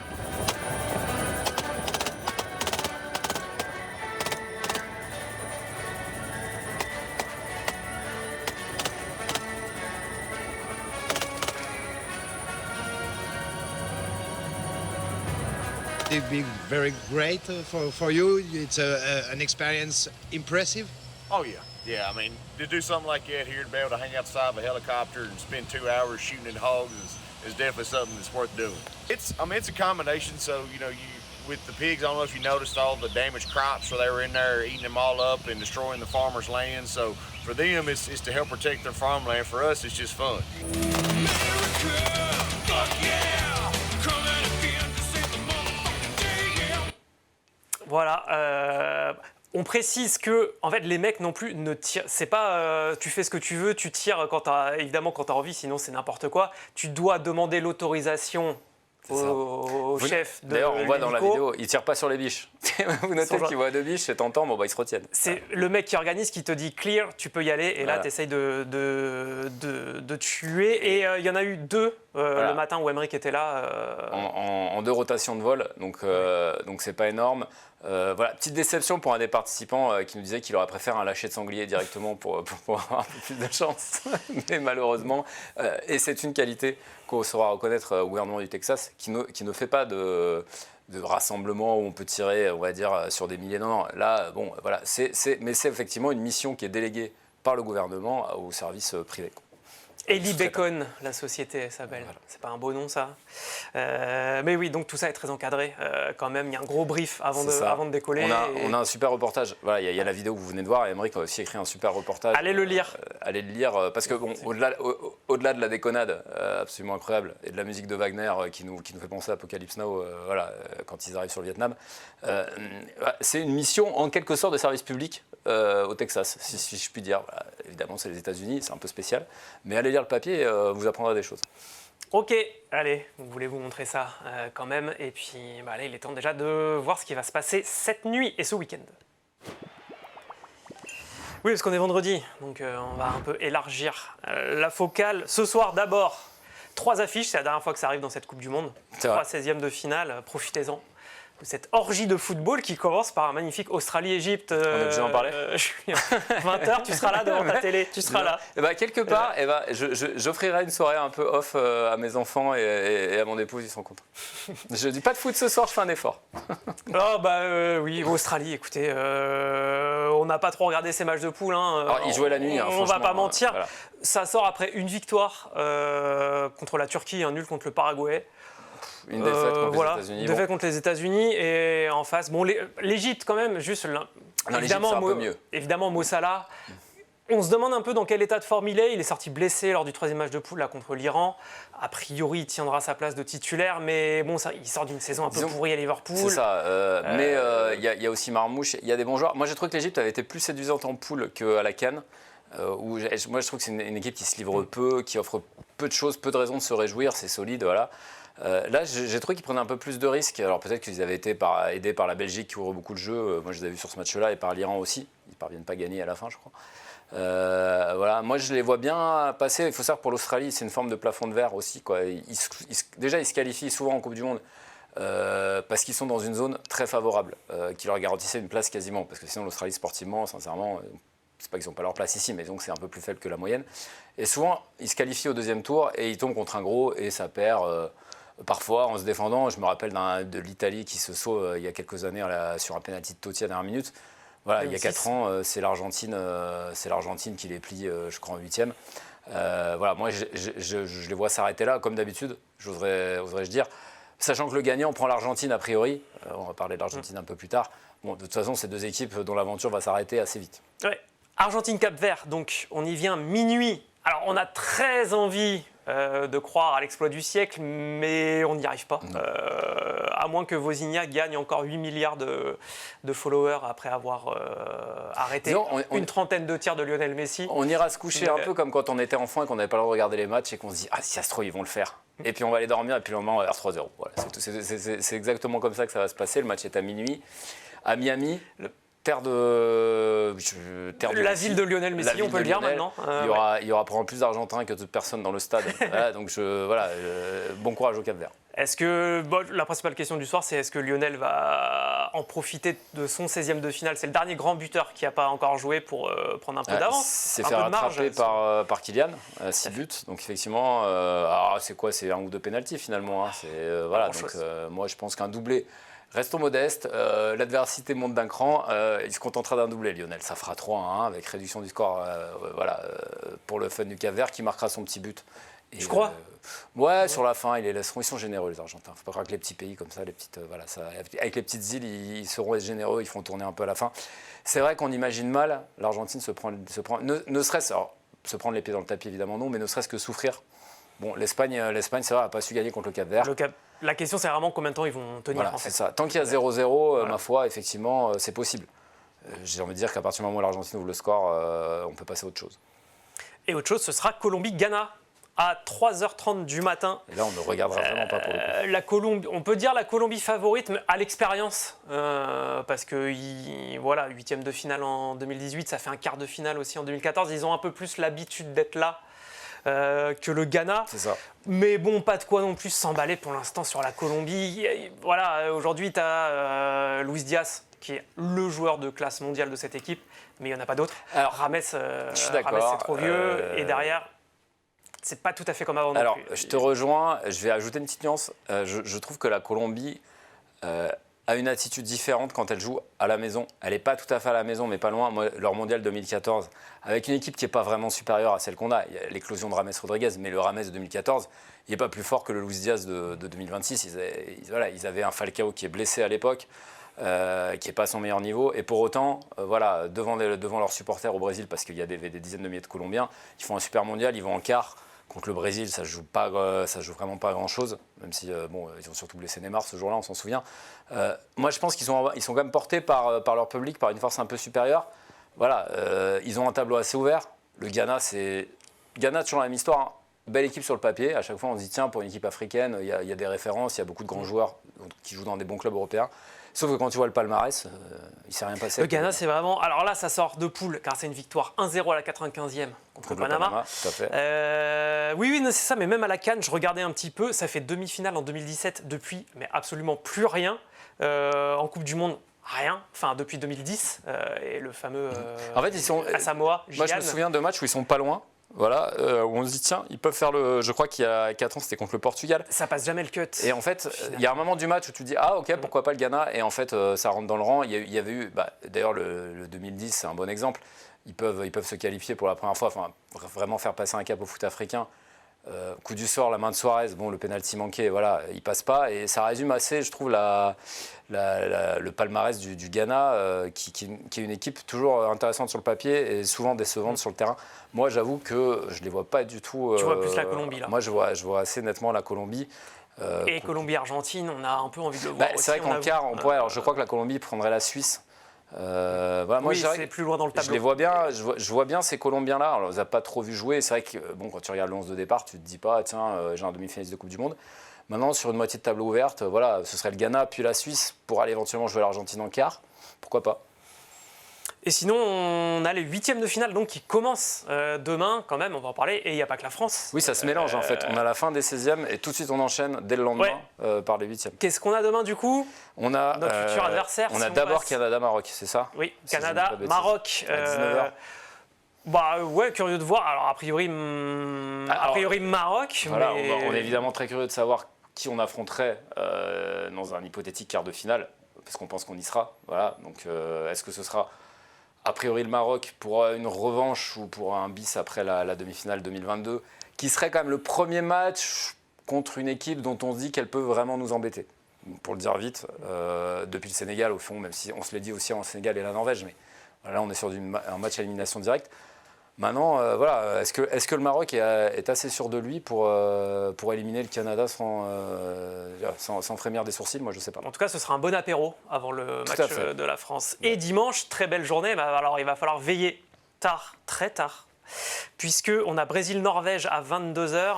Speaker 8: It'd be very great for you. It's an experience impressive.
Speaker 9: Oh yeah, yeah. I mean, to do something like that here, to be able to hang outside of a helicopter and spend 2 hours shooting at hogs is definitely something that's worth doing. It's a combination. So with the pigs, I don't know if you noticed all the damaged crops where they were in there eating them all up and destroying the farmers' land. So for them, it's to help protect their farmland. For us, it's just fun.
Speaker 1: Voilà. On précise que, en fait, les mecs non plus ne tirent. C'est pas tu fais ce que tu veux, tu tires évidemment quand t'as envie, sinon c'est n'importe quoi. Tu dois demander l'autorisation au chef de
Speaker 2: D'ailleurs, on voit dans la
Speaker 1: l'hélico.
Speaker 2: vidéo, ils tirent pas sur les biches. Vous notez qu'ils voient deux biches, c'est tentant, bon, ils se retiennent.
Speaker 1: C'est le mec qui organise qui te dit clear, tu peux y aller, et là
Speaker 2: Voilà.
Speaker 1: tu essayes de tuer. Et il y en a eu deux le matin où Emmerich était là.
Speaker 2: En 2 rotations de vol, donc c'est pas énorme. Voilà, petite déception pour un des participants qui nous disait qu'il aurait préféré un lâcher de sanglier directement pour avoir un peu plus de chance. Mais malheureusement, et c'est une qualité qu'on saura reconnaître au gouvernement du Texas, qui ne fait pas de rassemblement où on peut tirer, on va dire, sur des milliers. Non, là, bon, voilà, mais c'est effectivement une mission qui est déléguée par le gouvernement au service privé.
Speaker 1: Ellie Bacon, la société s'appelle. Voilà. C'est pas un beau nom, ça. Mais oui, donc tout ça est très encadré. Quand même, il y a un gros brief avant de décoller.
Speaker 2: On a un super reportage. Voilà, il y a la vidéo que vous venez de voir. Et Emmerich a aussi écrit un super reportage.
Speaker 1: Allez le lire.
Speaker 2: Allez le lire, parce que bon, au-delà de la déconnade absolument incroyable et de la musique de Wagner qui nous fait penser à Apocalypse Now, quand ils arrivent sur le Vietnam, c'est une mission en quelque sorte de service public au Texas, si je puis dire. Voilà, évidemment, c'est les États-Unis, c'est un peu spécial, mais allez lire le papier, vous apprendrez des choses.
Speaker 1: Ok, allez, on voulait vous montrer ça quand même. Et puis, allez, il est temps déjà de voir ce qui va se passer cette nuit et ce week-end. Oui, parce qu'on est vendredi, donc on va un peu élargir la focale. Ce soir, d'abord, 3 affiches. C'est la dernière fois que ça arrive dans cette Coupe du Monde. 3 16e de finale, profitez-en. Cette orgie de football qui commence par un magnifique Australie-Égypte.
Speaker 2: On est obligé d'en parler
Speaker 1: 20h, tu seras là devant ta télé, tu seras là.
Speaker 2: Et bah, quelque part, j'offrirai une soirée un peu off à mes enfants et à mon épouse, ils sont contents. Je dis pas de foot ce soir, je fais un effort.
Speaker 1: Oui, Australie, écoutez, on n'a pas trop regardé ces matchs de poule.
Speaker 2: Alors, ils jouaient la nuit,
Speaker 1: on va pas mentir.
Speaker 2: Voilà.
Speaker 1: Ça sort après une victoire contre la Turquie et un nul contre le Paraguay.
Speaker 2: Une défaite contre les États-Unis.
Speaker 1: Une défaite contre les États-Unis et en face, bon, l'Égypte quand même, juste
Speaker 2: évidemment, un peu mieux.
Speaker 1: Évidemment, Mo Salah. On se demande un peu dans quel état de forme il est. Il est sorti blessé lors du 3e match de poule là, contre l'Iran. A priori, il tiendra sa place de titulaire, mais bon, il sort d'une saison un peu pourrie à Liverpool.
Speaker 2: C'est ça. Mais il y a aussi Marmouche. Il y a des bons joueurs. Moi, j'ai trouvé que l'Égypte avait été plus séduisante en poule qu'à la CAN. Moi, je trouve que c'est une équipe qui se livre peu, qui offre peu de choses, peu de raisons de se réjouir. C'est solide, voilà. Là, j'ai trouvé qu'ils prenaient un peu plus de risques. Alors peut-être qu'ils avaient été aidés par la Belgique qui ouvre beaucoup de jeux. Moi, je les ai vus sur ce match-là et par l'Iran aussi. Ils ne parviennent pas à gagner à la fin, je crois. Voilà. Moi, je les vois bien passer. Il faut savoir pour l'Australie, c'est une forme de plafond de verre aussi, quoi. Déjà, ils se qualifient souvent en Coupe du Monde parce qu'ils sont dans une zone très favorable qui leur garantissait une place quasiment. Parce que sinon, l'Australie, sportivement, sincèrement, c'est pas qu'ils n'ont pas leur place ici, mais donc c'est un peu plus faible que la moyenne. Et souvent, ils se qualifient au 2e tour et ils tombent contre un gros et ça perd. Parfois, en se défendant, je me rappelle de l'Italie qui se sauve il y a quelques années sur un penalty de Totti à la dernière minute. Voilà, il y a 4 ans, c'est l'Argentine qui les plie, je crois, en 8e. Voilà, moi, je les vois s'arrêter là, comme d'habitude, oserais-je dire. Sachant que le gagnant prend l'Argentine a priori. On va parler de l'Argentine un peu plus tard. Bon, de toute façon, c'est 2 équipes dont l'aventure va s'arrêter assez vite.
Speaker 1: Ouais. Argentine-Cap-Vert, donc on y vient minuit. Alors, on a très envie de croire à l'exploit du siècle, mais on n'y arrive pas. À moins que Wozniak gagne encore 8 milliards de followers après avoir arrêté une trentaine de tirs de Lionel Messi.
Speaker 2: On ira se coucher un peu comme quand on était enfant et qu'on n'avait pas le droit de regarder les matchs et qu'on se dit « Ah, si ça se trouve, ils vont le faire ». Et puis on va aller dormir et puis le lendemain, on va faire 3-0. Voilà, c'est exactement comme ça que ça va se passer. Le match est à minuit. À Miami, terre de
Speaker 1: la ville de Lionel Messi, on peut le dire maintenant.
Speaker 2: Il y aura probablement plus d'Argentins que toute personne dans le stade. Voilà, donc bon courage au Cap-Vert.
Speaker 1: Est-ce que la principale question du soir, c'est est-ce que Lionel va en profiter de son 16e de finale? C'est le dernier grand buteur qui n'a pas encore joué pour prendre un peu d'avance.
Speaker 2: C'est fait rattraper par Kylian, 6 buts. Donc effectivement, c'est quoi? C'est un ou deux pénaltys finalement. Hein. Voilà, donc moi je pense qu'un doublé. Restons modestes, l'adversité monte d'un cran, il se contentera d'un doublé, Lionel. Ça fera 3-1 avec réduction du score pour le fun du Cap-Vert qui marquera son petit but. Et,
Speaker 1: je crois.
Speaker 2: Ouais, sur la fin, ils sont généreux les Argentins. Faut pas croire que les petits pays comme ça, avec les petites îles, ils seront généreux, ils feront tourner un peu à la fin. C'est vrai qu'on imagine mal l'Argentine se prendre ne serait-ce, alors, se prendre les pieds dans le tapis évidemment non, mais ne serait-ce que souffrir. Bon, l'Espagne, c'est vrai, n'a pas su gagner contre le Cap-Vert.
Speaker 1: La question, c'est vraiment combien de temps ils vont tenir.
Speaker 2: Voilà, c'est ça. Tant qu'il y a 0-0, ma foi, effectivement, c'est possible. J'ai envie de dire qu'à partir du moment où l'Argentine ouvre le score, on peut passer à autre chose.
Speaker 1: Et autre chose, ce sera Colombie-Ghana à 3h30 du matin.
Speaker 2: Et là, on ne regardera vraiment pas pour le coup.
Speaker 1: On peut dire la Colombie favorite, mais à l'expérience. Parce que, 8e de finale en 2018, ça fait un quart de finale aussi en 2014. Ils ont un peu plus l'habitude d'être là. Que le Ghana.
Speaker 2: C'est ça.
Speaker 1: Mais bon, pas de quoi non plus s'emballer pour l'instant sur la Colombie. Voilà, aujourd'hui, tu as Luis Diaz, qui est le joueur de classe mondiale de cette équipe, mais il n'y en a pas d'autres. Alors, Rames, c'est trop vieux. Et derrière, c'est pas tout à fait comme avant.
Speaker 2: Alors, je te rejoins. Je vais ajouter une petite nuance. Je trouve que la Colombie a une attitude différente quand elle joue à la maison. Elle n'est pas tout à fait à la maison, mais pas loin. Moi, leur mondial 2014, avec une équipe qui n'est pas vraiment supérieure à celle qu'on a. Il y a l'éclosion de Rames Rodriguez, mais le Rames de 2014, il n'est pas plus fort que le Luis Diaz de 2026. Ils avaient un Falcao qui est blessé à l'époque, qui n'est pas à son meilleur niveau. Et pour autant, devant leurs supporters au Brésil, parce qu'il y a des dizaines de milliers de Colombiens, ils font un super mondial, ils vont en quart. Contre le Brésil, ça joue vraiment pas grand-chose, même si ils ont surtout blessé Neymar ce jour-là, on s'en souvient. Moi, je pense qu'ils sont quand même portés par leur public, par une force un peu supérieure. Voilà, ils ont un tableau assez ouvert. Le Ghana, toujours la même histoire. Hein. Belle équipe sur le papier. À chaque fois, on se dit tiens, pour une équipe africaine, il y a des références, il y a beaucoup de grands joueurs qui jouent dans des bons clubs européens. Sauf que quand tu vois le palmarès, il ne s'est rien passé.
Speaker 1: Le Ghana, c'est vraiment... Alors là, ça sort de poule, car c'est une victoire 1-0 à la 95e contre le Panama.
Speaker 2: Tout à fait.
Speaker 1: Oui, c'est ça. Mais même à la CAN, je regardais un petit peu. Ça fait demi-finale en 2017 depuis, mais absolument plus rien. En Coupe du Monde, rien. Enfin, depuis 2010. Et le fameux
Speaker 2: en fait, ils sont
Speaker 1: à Samoa,
Speaker 2: Moi, je me souviens de matchs où ils sont pas loin. Voilà, où on se dit tiens, ils peuvent faire je crois qu'il y a 4 ans, c'était contre le Portugal.
Speaker 1: Ça passe jamais le cut.
Speaker 2: Et en fait, il y a un moment du match où tu dis ah ok, pourquoi pas le Ghana. Et en fait, ça rentre dans le rang. Il y avait eu, d'ailleurs le 2010, c'est un bon exemple. Ils peuvent se qualifier pour la première fois, enfin vraiment faire passer un cap au foot africain. Coup du sort, la main de Suarez, le pénalty manqué, voilà, il passe pas. Et ça résume assez, je trouve, le palmarès du Ghana, qui est une équipe toujours intéressante sur le papier et souvent décevante sur le terrain. Moi, j'avoue que je ne les vois pas du tout.
Speaker 1: Tu vois plus la Colombie, là.
Speaker 2: Moi, je vois assez nettement la Colombie.
Speaker 1: Et Colombie-Argentine, on a un peu envie de le voir. Aussi,
Speaker 2: c'est vrai qu'en quart, on pourrait. Alors, je crois que la Colombie prendrait la Suisse.
Speaker 1: Moi, c'est plus loin dans le tableau.
Speaker 2: Je les vois bien, je vois bien ces Colombiens-là. On ne les a pas trop vus jouer. C'est vrai que quand tu regardes le 11 de départ, tu ne te dis pas, tiens, j'ai un demi-finaliste de Coupe du Monde. Maintenant, sur une moitié de tableau ouverte, ce serait le Ghana puis la Suisse pour aller éventuellement jouer l'Argentine en quart. Pourquoi pas?
Speaker 1: Et sinon, on a les 8e de finale donc, qui commencent demain quand même, on va en parler. Et il n'y a pas que la France.
Speaker 2: Oui, ça se mélange en fait. On a la fin des 16e et tout de suite on enchaîne dès le lendemain par les 8e.
Speaker 1: Qu'est-ce qu'on a demain du coup?
Speaker 2: On a
Speaker 1: notre futur adversaire.
Speaker 2: On a d'abord Canada-Maroc, c'est ça?
Speaker 1: Oui, Canada-Maroc.
Speaker 2: À 19h.
Speaker 1: Curieux de voir. Alors a priori Maroc.
Speaker 2: Voilà,
Speaker 1: mais...
Speaker 2: on est évidemment très curieux de savoir qui on affronterait dans un hypothétique quart de finale, parce qu'on pense qu'on y sera. Voilà. Donc est-ce que ce sera a priori le Maroc pour une revanche ou pour un bis après la demi-finale 2022, qui serait quand même le premier match contre une équipe dont on se dit qu'elle peut vraiment nous embêter. Pour le dire vite, depuis le Sénégal au fond, même si on se l'est dit aussi en Sénégal et la Norvège, mais là on est sur un match à élimination directe. Maintenant, voilà, est-ce que le Maroc est assez sûr de lui pour éliminer le Canada sans frémir des sourcils? Moi, je ne sais pas.
Speaker 1: En tout cas, ce sera un bon apéro avant le
Speaker 2: Tout à
Speaker 1: match
Speaker 2: fait.
Speaker 1: de la France. Et dimanche, très belle journée. Alors, il va falloir veiller tard, très tard, puisqu'on a Brésil-Norvège à 22h.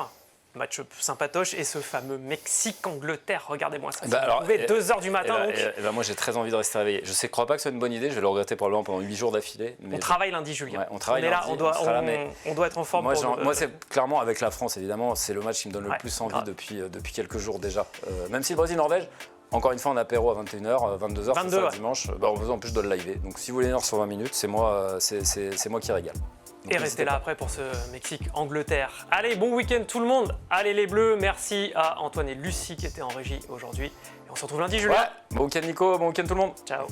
Speaker 1: Match sympatoche, et ce fameux Mexique-Angleterre, regardez-moi ça.
Speaker 2: Bah alors,
Speaker 1: 2h du matin, donc.
Speaker 2: Moi, j'ai très envie de rester réveillé. Je crois pas que ce soit une bonne idée. Je vais le regretter probablement pendant 8 jours d'affilée.
Speaker 1: On travaille lundi, Julien.
Speaker 2: Ouais, on travaille
Speaker 1: est là,
Speaker 2: lundi,
Speaker 1: on
Speaker 2: sera là, mais
Speaker 1: on doit être en forme.
Speaker 2: Moi, c'est clairement avec la France, évidemment, c'est le match qui me donne le
Speaker 1: Ouais,
Speaker 2: plus envie
Speaker 1: grave.
Speaker 2: depuis quelques jours déjà. Même si le Brésil-Norvège, encore une fois, en apéro à 21h, 22h,
Speaker 1: 22,
Speaker 2: c'est ça,
Speaker 1: ouais.
Speaker 2: dimanche. En plus, je dois le liver. Donc, si vous voulez une heure sur 20 minutes, c'est moi qui régale. Donc,
Speaker 1: Et
Speaker 2: n'hésitez
Speaker 1: restez là
Speaker 2: pas.
Speaker 1: après pour ce Mexique-Angleterre. Allez, bon week-end tout le monde. Allez les Bleus. Merci à Antoine et Lucie qui étaient en régie aujourd'hui. Et on se retrouve lundi, Julien.
Speaker 2: Ouais, bon week-end Nico, bon week-end tout le monde.
Speaker 1: Ciao.